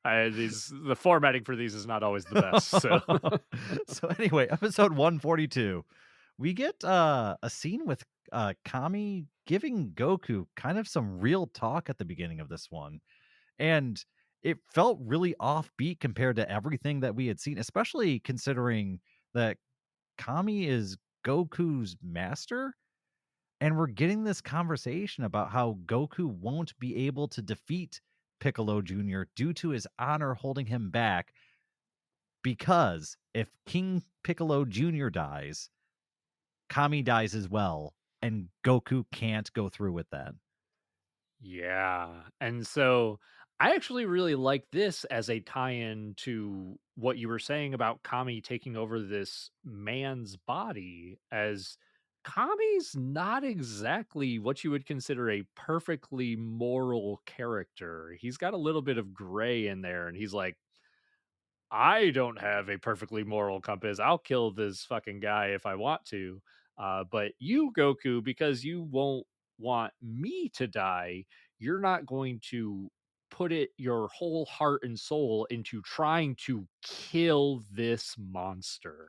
The formatting for these is not always the best. So So anyway, episode 142. We get a scene with Kami giving Goku kind of some real talk at the beginning of this one. And it felt really offbeat compared to everything that we had seen, especially considering that Kami is Goku's master. And we're getting this conversation about how Goku won't be able to defeat Piccolo Jr. due to his honor holding him back because if King Piccolo Jr. dies, Kami dies as well, and Goku can't go through with that. yeah. And so I actually really like this as a tie-in to what you were saying about Kami taking over this man's body, as Kami's not exactly what you would consider a perfectly moral character. He's got a little bit of gray in there and he's like, I don't have a perfectly moral compass. I'll kill this fucking guy if I want to. But you, Goku, because you won't want me to die, you're not going to put it your whole heart and soul into trying to kill this monster.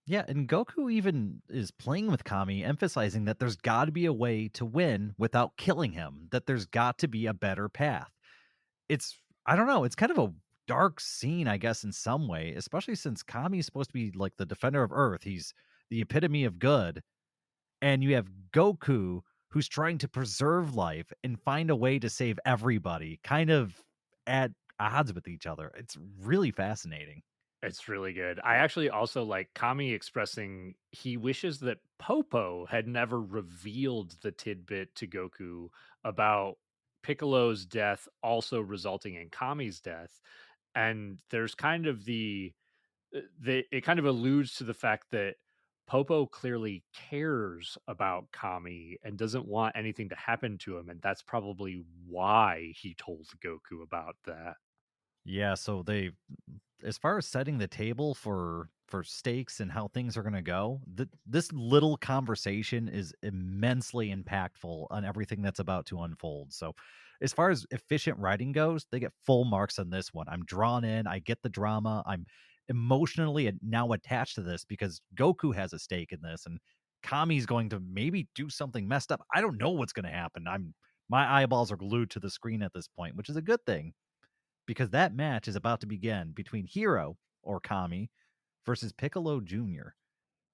Yeah, and Goku even is playing with Kami, emphasizing that there's got to be a way to win without killing him, that there's got to be a better path. It's I don't know, it's kind of a dark scene, I guess, in some way, especially since Kami is supposed to be like the defender of Earth. He's the epitome of good. And you have Goku who's trying to preserve life and find a way to save everybody, kind of at odds with each other. It's really fascinating. It's really good. I actually also like Kami expressing he wishes that Popo had never revealed the tidbit to Goku about Piccolo's death also resulting in Kami's death. And there's kind of the it kind of alludes to the fact that Popo clearly cares about Kami and doesn't want anything to happen to him, and that's probably why he told Goku about that. Yeah, so they as far as setting the table for stakes and how things are going to go, this little conversation is immensely impactful on everything that's about to unfold. So, as far as efficient writing goes, they get full marks on this one. I'm drawn in, I get the drama, I'm emotionally now attached to this because Goku has a stake in this and Kami's going to maybe do something messed up. I don't know what's going to happen. My eyeballs are glued to the screen at this point, which is a good thing because that match is about to begin between Hero or Kami versus Piccolo Jr.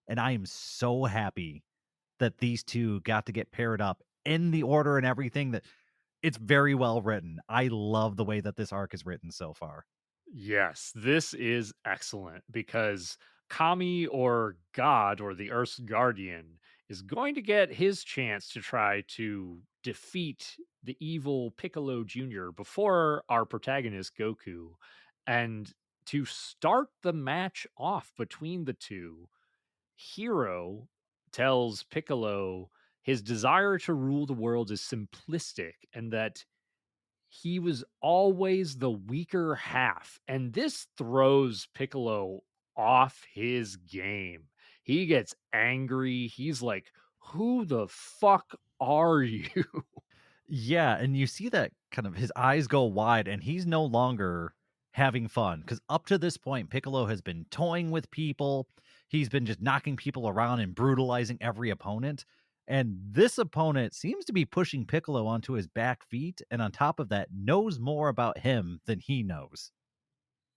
And I am so happy that these two got to get paired up in the order and everything that It's very well written. I love the way that this arc is written so far. Yes, this is excellent because Kami or God or the Earth's Guardian is going to get his chance to try to defeat the evil Piccolo Jr. before our protagonist Goku. And to start the match off between the two, Hero tells Piccolo his desire to rule the world is simplistic and that he was always the weaker half, and this throws Piccolo off his game. He gets angry. He's like, "Who the fuck are you?" Yeah, and you see that kind of his eyes go wide and he's no longer having fun because up to this point, Piccolo has been toying with people. He's been just knocking people around and brutalizing every opponent. And this opponent seems to be pushing Piccolo onto his back feet. And on top of that, knows more about him than he knows.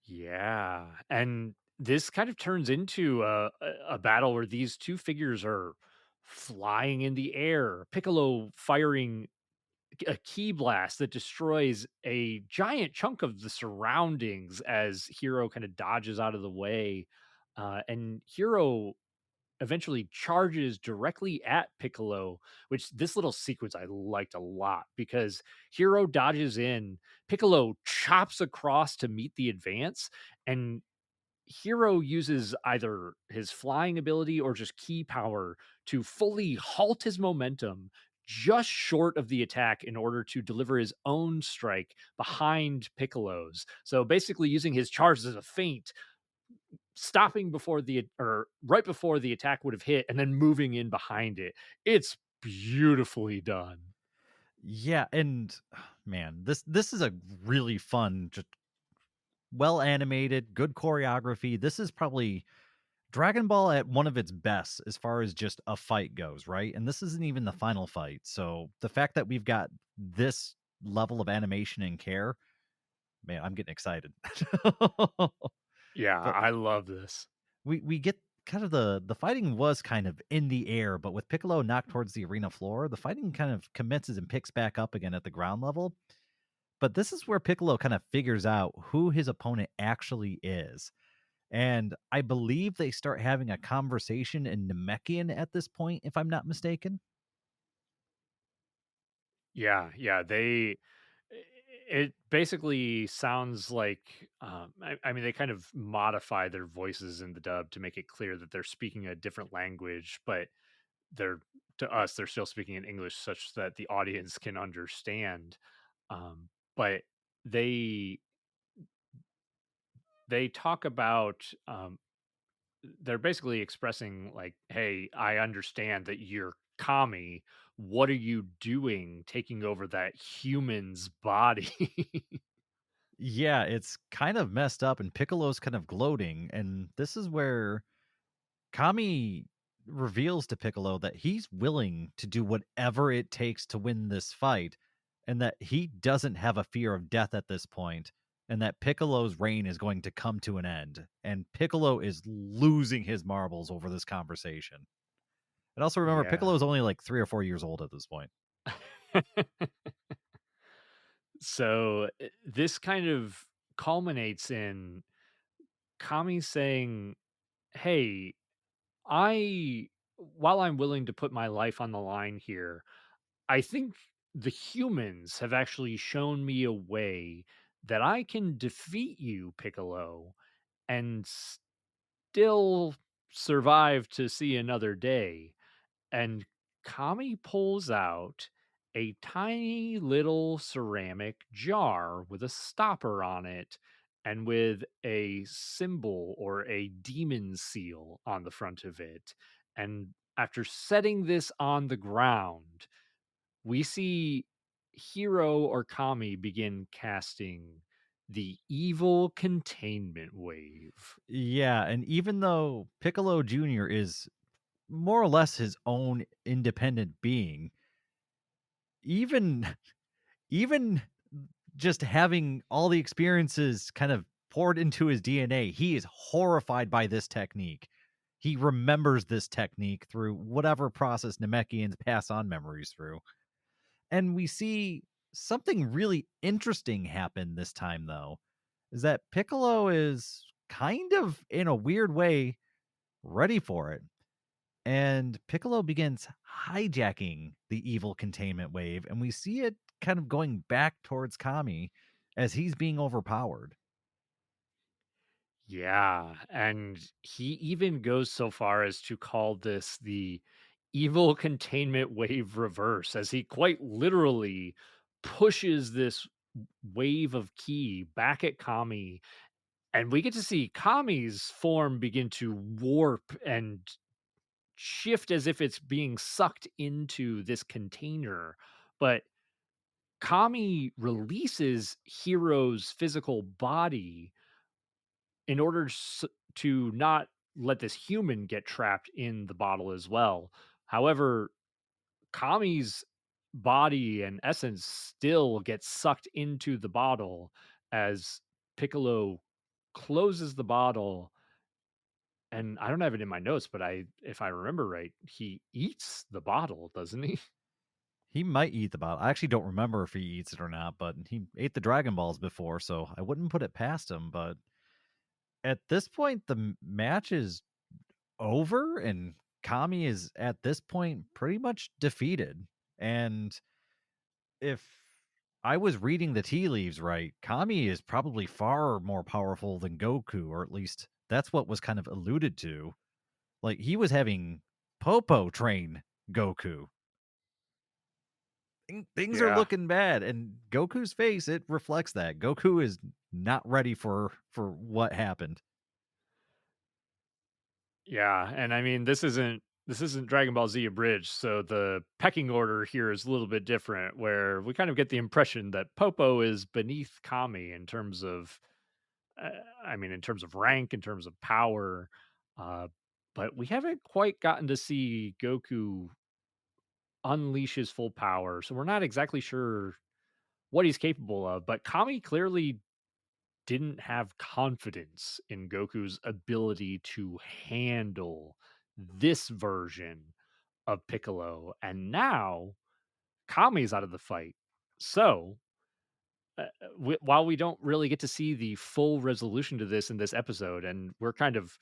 Yeah, and this kind of turns into a battle where these two figures are flying in the air. Piccolo firing a key blast that destroys a giant chunk of the surroundings as Hero kind of dodges out of the way. And Hero eventually charges directly at Piccolo, which this little sequence I liked a lot because Hero dodges in, Piccolo chops across to meet the advance, and Hero uses either his flying ability or just key power to fully halt his momentum just short of the attack in order to deliver his own strike behind Piccolo's. So basically using his charge as a feint, stopping before the or right before the attack would have hit and then moving in behind it. It's beautifully done. Yeah, and man, this is a really fun, just well animated, good choreography. This is probably Dragon Ball at one of its best as far as just a fight goes, right? And this isn't even the final fight. So the fact that we've got this level of animation and care, man, I'm getting excited. Yeah, But I love this. we get kind of the fighting was kind of in the air, but with Piccolo knocked towards the arena floor, the fighting kind of commences and picks back up again at the ground level. But this is where Piccolo kind of figures out who his opponent actually is. And I believe they start having a conversation in Namekian at this point, if I'm not mistaken. Yeah, yeah, it basically sounds like, I mean, they kind of modify their voices in the dub to make it clear that they're speaking a different language, but they're to us, they're still speaking in English such that the audience can understand. But they they talk about, they're basically expressing like, "Hey, I understand that you're Kami. What are you doing taking over that human's body?" Yeah, it's kind of messed up, and Piccolo's kind of gloating. And this is where Kami reveals to Piccolo that he's willing to do whatever it takes to win this fight, and that he doesn't have a fear of death at this point, and that Piccolo's reign is going to come to an end. And Piccolo is losing his marbles over this conversation. And also remember, Yeah. Piccolo is only like 3 or 4 years old at this point. So, this kind of culminates in Kami saying, "Hey, I while I'm willing to put my life on the line here, I think the humans have actually shown me a way that I can defeat you, Piccolo, and still survive to see another day." And Kami pulls out a tiny little ceramic jar with a stopper on it and with a symbol or a demon seal on the front of it. And after setting this on the ground, we see Hero or Kami begin casting the evil containment wave. Yeah, and even though Piccolo Jr. is more or less his own independent being, even even just having all the experiences kind of poured into his DNA, he is horrified by this technique. He remembers this technique through whatever process Namekians pass on memories through. And we see Something really interesting happened this time, though, is that Piccolo is kind of, in a weird way, ready for it. And Piccolo begins hijacking the evil containment wave, and we see it kind of going back towards Kami as he's being overpowered. Yeah, and he even goes so far as to call this the evil containment wave reverse, as he quite literally pushes this wave of ki back at Kami, and we get to see Kami's form begin to warp and shift as if it's being sucked into this container. But Kami releases Hero's physical body in order to not let this human get trapped in the bottle as well. However, Kami's body and essence still gets sucked into the bottle as Piccolo closes the bottle. And I don't have it in my notes, but if I remember right, he eats the bottle, doesn't he? He might eat the bottle. I actually don't remember if he eats it or not, but he ate the Dragon Balls before, so I wouldn't put it past him. But at this point, the match is over, and Kami is at this point pretty much defeated. And if I was reading the tea leaves right, Kami is probably far more powerful than Goku, or at least that's what was kind of alluded to. Like he was having Popo train Goku. Things are Yeah. looking bad, and Goku's face, it reflects that. Goku is not ready for what happened. Yeah, and I mean this isn't Dragon Ball Z Abridged, so the pecking order here is a little bit different where we kind of get the impression that Popo is beneath Kami in terms of uh, I mean in terms of rank, in terms of power, uh but we haven't quite gotten to see Goku unleash his full power. So we're not exactly sure what he's capable of, but Kami clearly didn't have confidence in Goku's ability to handle this version of Piccolo, and now Kami's out of the fight. So, while we don't really get to see the full resolution to this in this episode, and we're kind of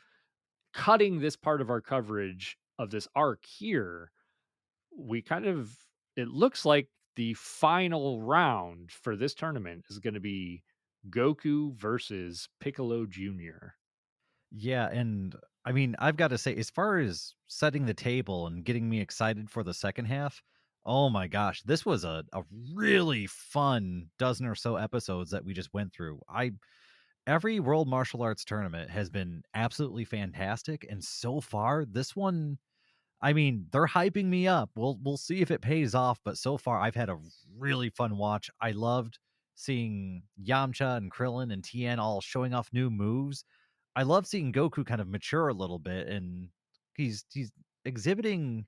cutting this part of our coverage of this arc here, we kind of it looks like the final round for this tournament is going to be Goku versus Piccolo Jr. Yeah, and I mean, I've got to say, as far as setting the table and getting me excited for the second half, oh my gosh, this was a really fun dozen or so episodes that we just went through. I Every world martial arts tournament has been absolutely fantastic, and so far, this one, I mean, they're hyping me up. We'll see if it pays off, but so far I've had a really fun watch. I loved seeing Yamcha and Krillin and Tien all showing off new moves. I love seeing Goku kind of mature a little bit, and he's exhibiting,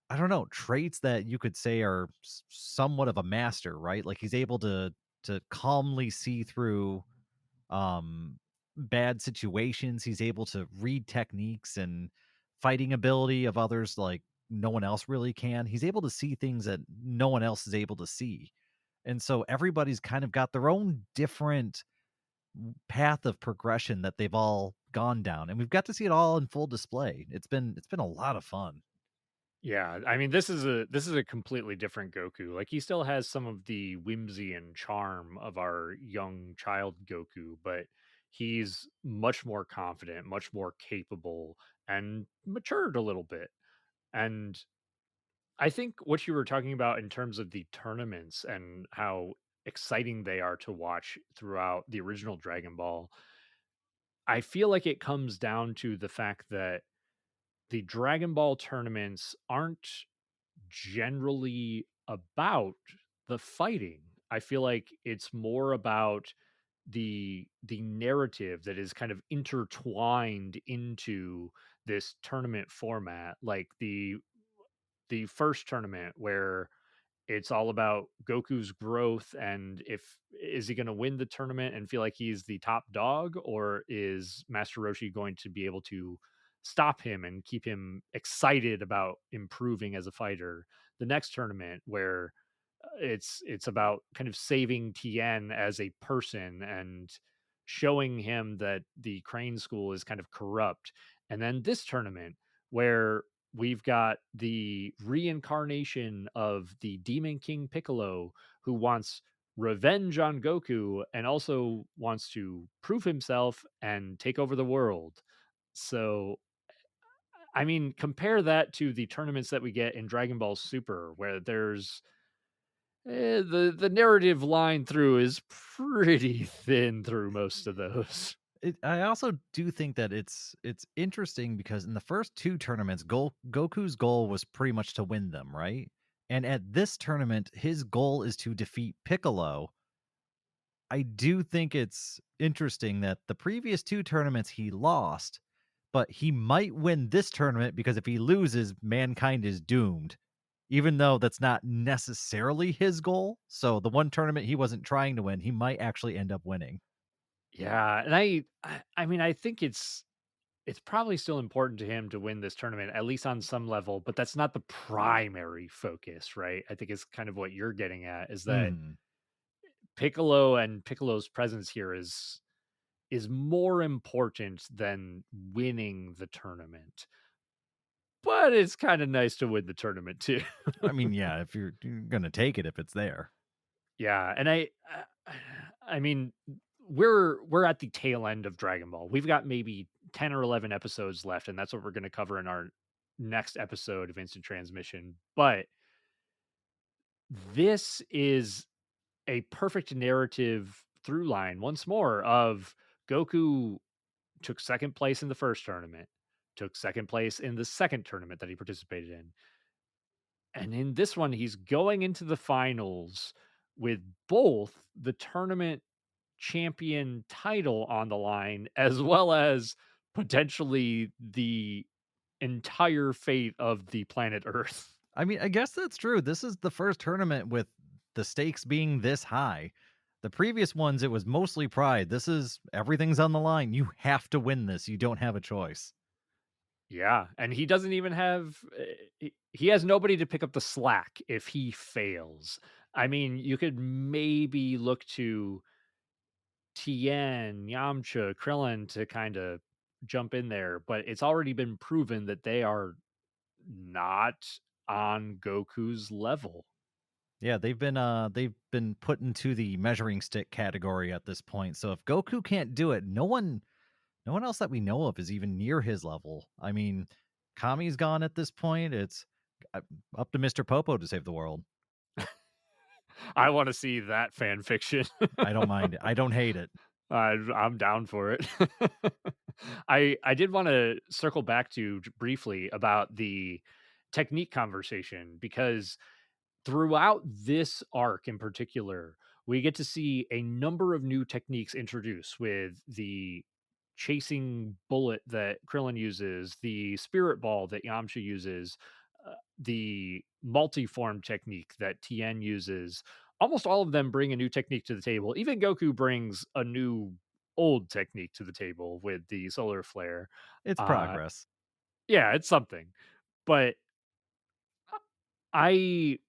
I don't know, traits that you could say are somewhat of a master, right? Like he's able to calmly see through bad situations. He's able to read techniques and fighting ability of others like no one else really can. He's able to see things that no one else is able to see. And so everybody's kind of got their own different path of progression that they've all gone down. And we've got to see it all in full display. It's been a lot of fun. Yeah, I mean this is a completely different Goku. Like he still has some of the whimsy and charm of our young child Goku, but he's much more confident, much more capable and matured a little bit. And I think what you were talking about in terms of the tournaments and how exciting they are to watch throughout the original Dragon Ball, I feel like it comes down to the fact that the Dragon Ball tournaments aren't generally about the fighting. I feel like it's more about the narrative that is kind of intertwined into this tournament format, like the first tournament where it's all about Goku's growth and if is he going to win the tournament and feel like he's the top dog, or is Master Roshi going to be able to stop him and keep him excited about improving as a fighter? The next tournament where It's about kind of saving Tien as a person and showing him that the Crane School is kind of corrupt. And then this tournament where we've got the reincarnation of the Demon King Piccolo who wants revenge on Goku and also wants to prove himself and take over the world. So I mean, compare that to the tournaments that we get in Dragon Ball Super, where there's the narrative line through is pretty thin through most of those. I also do think that it's interesting because in the first 2 tournaments, Goku's goal was pretty much to win them, right? And at this tournament, his goal is to defeat Piccolo. I do think it's interesting that the previous 2 tournaments he lost, but he might win this tournament because if he loses, mankind is doomed, even though that's not necessarily his goal. So the one tournament he wasn't trying to win, he might actually end up winning. Yeah, and I mean, I think it's probably still important to him to win this tournament, at least on some level, but that's not the primary focus, right? I think is kind of what you're getting at is that Mhm. Piccolo and Piccolo's presence here is more important than winning the tournament. But it's kind of nice to win the tournament too. I mean, yeah, if you're gonna take it if it's there. Yeah, and I mean, we're at the tail end of Dragon Ball. We've got maybe 10 or 11 episodes left, and that's what we're going to cover in our next episode of Instant Transmission. But this is a perfect narrative through line once more of Goku took second place in the first tournament, took second place in the second tournament that he participated in. And in this one, he's going into the finals with both the tournament champion title on the line, as well as potentially the entire fate of the planet Earth. I mean, I guess that's true. This is the first tournament with the stakes being this high. The previous ones, it was mostly pride. This is everything's on the line. You have to win this. You don't have a choice. Yeah, and he doesn't even have he has nobody to pick up the slack if he fails. I mean, you could maybe look to Tien, Yamcha, Krillin to kind of jump in there, but it's already been proven that they are not on Goku's level. Yeah, they've been put into the measuring stick category at this point. So if Goku can't do it, no one else that we know of is even near his level. I mean, Kami's gone at this point. It's uh, up to Mr. Popo to save the world. I want to see that fan fiction. I don't mind it. I don't hate it. I'm down for it. I did want to circle back to briefly about the technique conversation because throughout this arc in particular, we get to see a number of new techniques introduced with the chasing bullet that Krillin uses, the spirit ball that Yamcha uses, the multiform technique that Tien uses. Almost all of them bring a new technique to the table. Even Goku brings a new old technique to the table with the solar flare. It's Uh progress. yeah, it's something. But I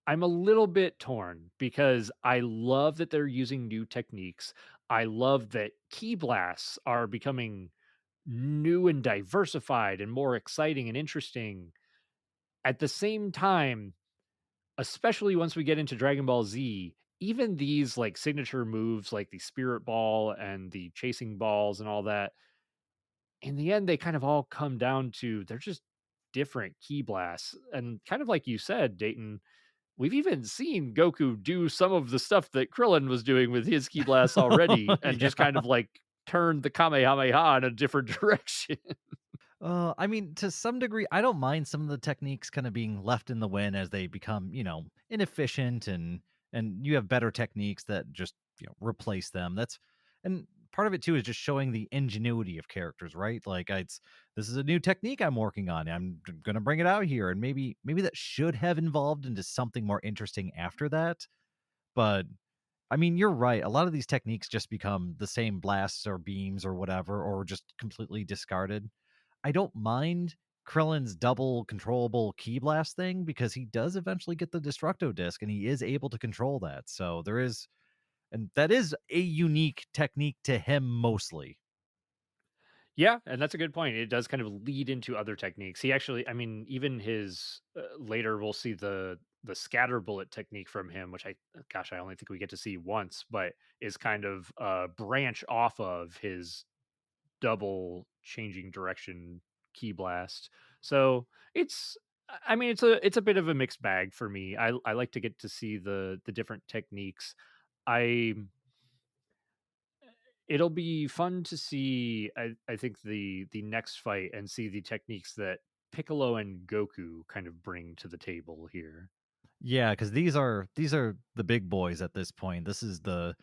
I'm a little bit torn because I love that they're using new techniques. I love that key blasts are becoming new and diversified and more exciting and interesting. At the same time, especially once we get into Dragon Ball Z, even these like signature moves like the spirit ball and the chasing balls and all that, in the end, they kind of all come down to they're just different key blasts. And kind of like you said, Dayton, we've even seen Goku do some of the stuff that Krillin was doing with his ki blasts already and just Yeah. kind of like turn the Kamehameha in a different direction. I mean, to some degree, I don't mind some of the techniques kind of being left in the wind as they become, inefficient and you have better techniques that just, replace them. That's and part of it too is just showing the ingenuity of characters, right? Like this is a new technique I'm working on. Going to bring it out here and maybe that should have evolved into something more interesting after that. But I mean, you're right. A lot of these techniques just become the same blasts or beams or whatever or just completely discarded. I don't mind Krillin's double controllable key blast thing because he does eventually get the Destructo disc and he is able to control that. So there is, and that is a unique technique to him mostly. Yeah, and that's a good point. It does kind of lead into other techniques. He actually, I mean, even his later we'll see the scatter bullet technique from him, which gosh, I only think we get to see once, but is kind of a branch off of his double changing direction key blast. So it's, I mean, it's a bit of a mixed bag for me. I like to get to see the different techniques. I It'll be fun to see, I think the next fight and see the techniques that Piccolo and Goku kind of bring to the table here. Yeah, because these are the big boys at this point. This is the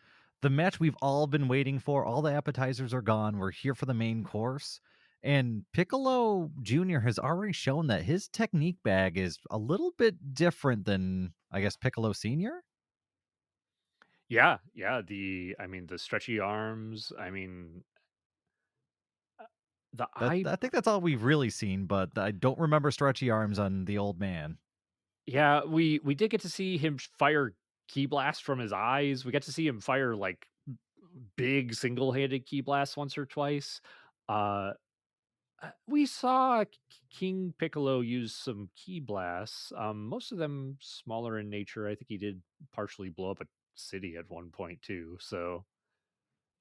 match we've all been waiting for. All the appetizers are gone. We're here for the main course. And Piccolo Jr. has already shown that his technique bag is a little bit different than, I guess, Piccolo Sr. Yeah, yeah, I mean, the stretchy arms, I mean, uh, the That eye I think that's all we've really seen, but I don't remember stretchy arms on the old man. yeah, we did get to see him fire key blast from his eyes. We got to see him fire, like, big single-handed key blasts once or twice. Uh we saw King Piccolo use some key blasts, most of them smaller in nature. I think he did partially blow up a city at one point too. So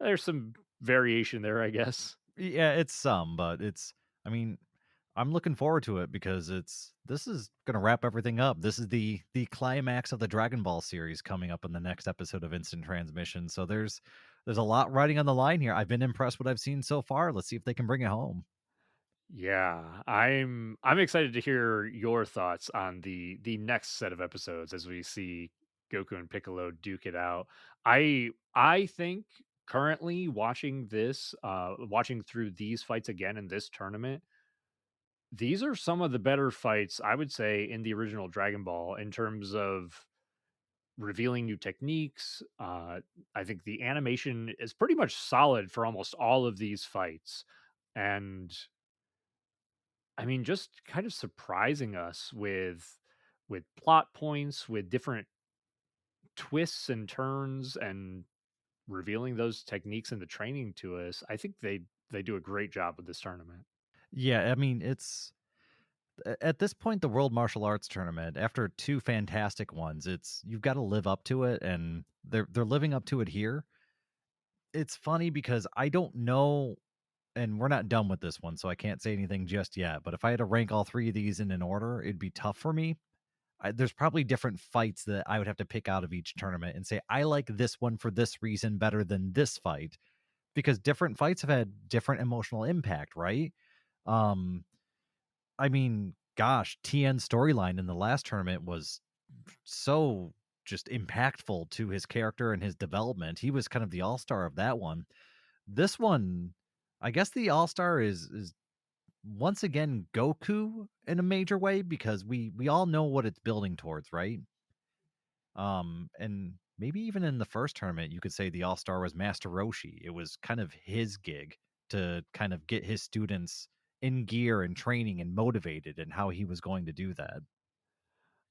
there's some variation there, I guess. Yeah, it's some, but I mean, I'm looking forward to it because this is gonna wrap everything up. This is the climax of the Dragon Ball series coming up in the next episode of Instant Transmission. So there's a lot riding on the line here. I've been impressed what I've seen so far. Let's see if they can bring it home. Yeah, I'm excited to hear your thoughts on the next set of episodes as we see Goku and Piccolo duke it out. I think currently watching this, watching through these fights again in this tournament, these are some of the better fights, I would say, in the original Dragon Ball in terms of revealing new techniques. I think the animation is pretty much solid for almost all of these fights. And I mean, just kind of surprising us with plot points, with different twists and turns and revealing those techniques in the training to us. I think they do a great job with this tournament. Yeah, I mean, at this point the World Martial Arts Tournament, after two fantastic ones, it's you've got to live up to it, and they're living up to it here. It's funny because I don't know, and we're not done with this one, so I can't say anything just yet. But if I had to rank all three of these in an order, it'd be tough for me. There's probably different fights that I would have to pick out of each tournament and say, I like this one for this reason better than this fight because different fights have had different emotional impact, right? Um, I mean, gosh, TN's storyline in the last tournament was so just impactful to his character and his development. He was kind of the all star of that one. This one, I guess the all star is once again Goku in a major way because we all know what it's building towards, right? And maybe even in the first tournament, you could say the all star was Master Roshi. It was kind of his gig to kind of get his students in gear and training and motivated and how he was going to do that.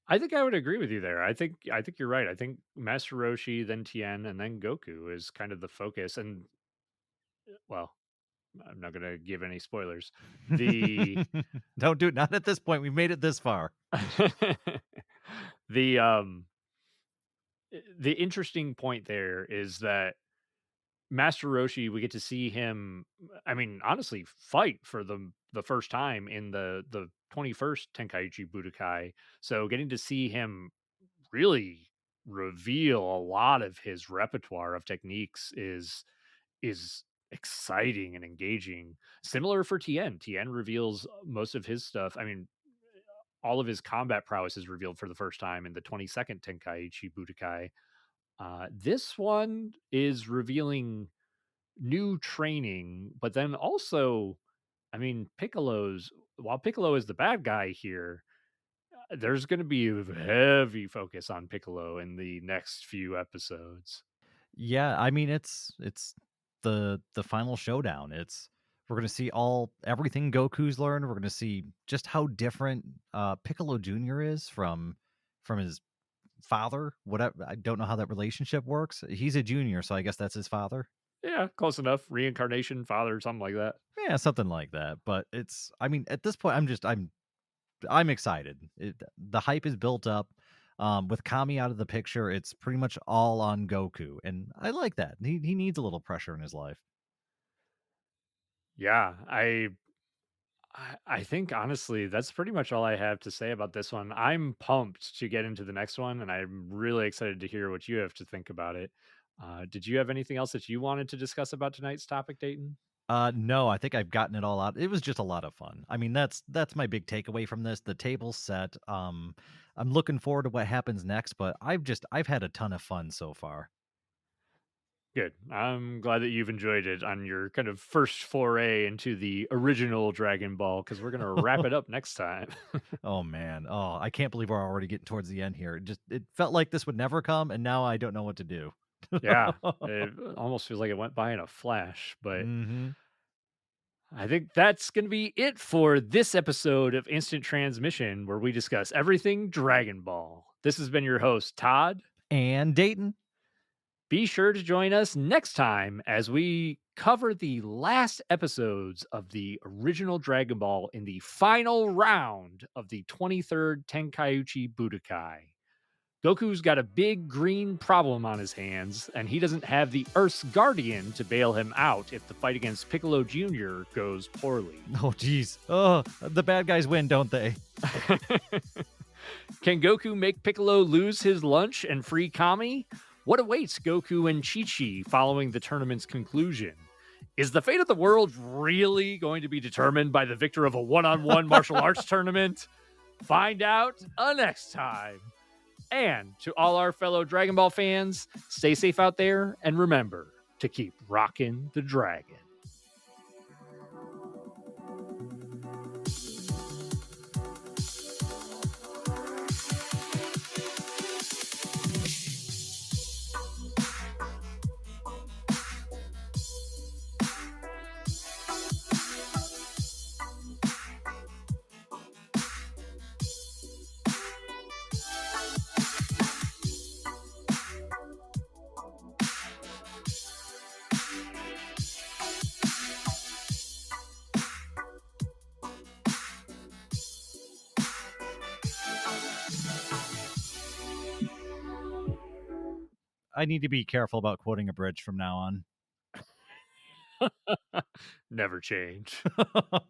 I think I would agree with you there. I think you're right. I think Master Roshi, then Tien, and then Goku is kind of the focus. And well, I'm not gonna give any spoilers. The Don't do it. Not at this point. We've made it this far. the the interesting point there is that Master Roshi, we get to see him, I mean, honestly, fight for the first time in the 21st Tenkaichi Budokai. So getting to see him really reveal a lot of his repertoire of techniques is exciting and engaging. Similar for Tien. Tien reveals most of his stuff. I mean, all of his combat prowess is revealed for the first time in the 22nd Tenkaichi Budokai. This one is revealing new training, but then also, I mean, while Piccolo is the bad guy here, there's going to be a heavy focus on Piccolo in the next few episodes. Yeah, I mean it's the final showdown. It's We're gonna see all everything Goku's learned. We're gonna see just how different Piccolo Jr. is from his father. Whatever, I don't know how that relationship works. He's a junior, so I guess that's his father. Yeah, close enough. Reincarnation, father, something like that. Yeah, something like that. But it's, I mean, at this point, I'm excited. The hype is built up. With Kami out of the picture, it's pretty much all on Goku, and I like that. He needs a little pressure in his life. Yeah, I think honestly that's pretty much all I have to say about this one. I'm pumped to get into the next one, and I'm really excited to hear what you have to think about it. Did you have anything else that you wanted to discuss about tonight's topic, Dayton? No, I think I've gotten it all out. It was just a lot of fun. I mean, that's my big takeaway from this. The table's set. I'm looking forward to what happens next, but I've had a ton of fun so far. Good. I'm glad that you've enjoyed it on your kind of first foray into the original Dragon Ball because we're going to wrap it up next time. Oh man. Oh, I can't believe we're already getting towards the end here. It felt like this would never come, and now I don't know what to do. Yeah, it almost feels like it went by in a flash, but hmm I think that's going to be it for this episode of Instant Transmission, where we discuss everything Dragon Ball. This has been your host, Todd. And Dayton. Be sure to join us next time as we cover the last episodes of the original Dragon Ball in the final round of the 23rd Tenkaichi Budokai. Goku's got a big green problem on his hands, and he doesn't have the Earth's Guardian to bail him out if the fight against Piccolo Jr. goes poorly. Oh geez. Oh, the bad guys win, don't they? Can Goku make Piccolo lose his lunch and free Kami? What awaits Goku and Chi-Chi following the tournament's conclusion? Is the fate of the world really going to be determined by the victor of a one-on-one martial arts tournament? Find out next time. And to all our fellow Dragon Ball fans, stay safe out there and remember to keep rocking the dragon. I need to be careful about quoting a bridge from now Never change. on.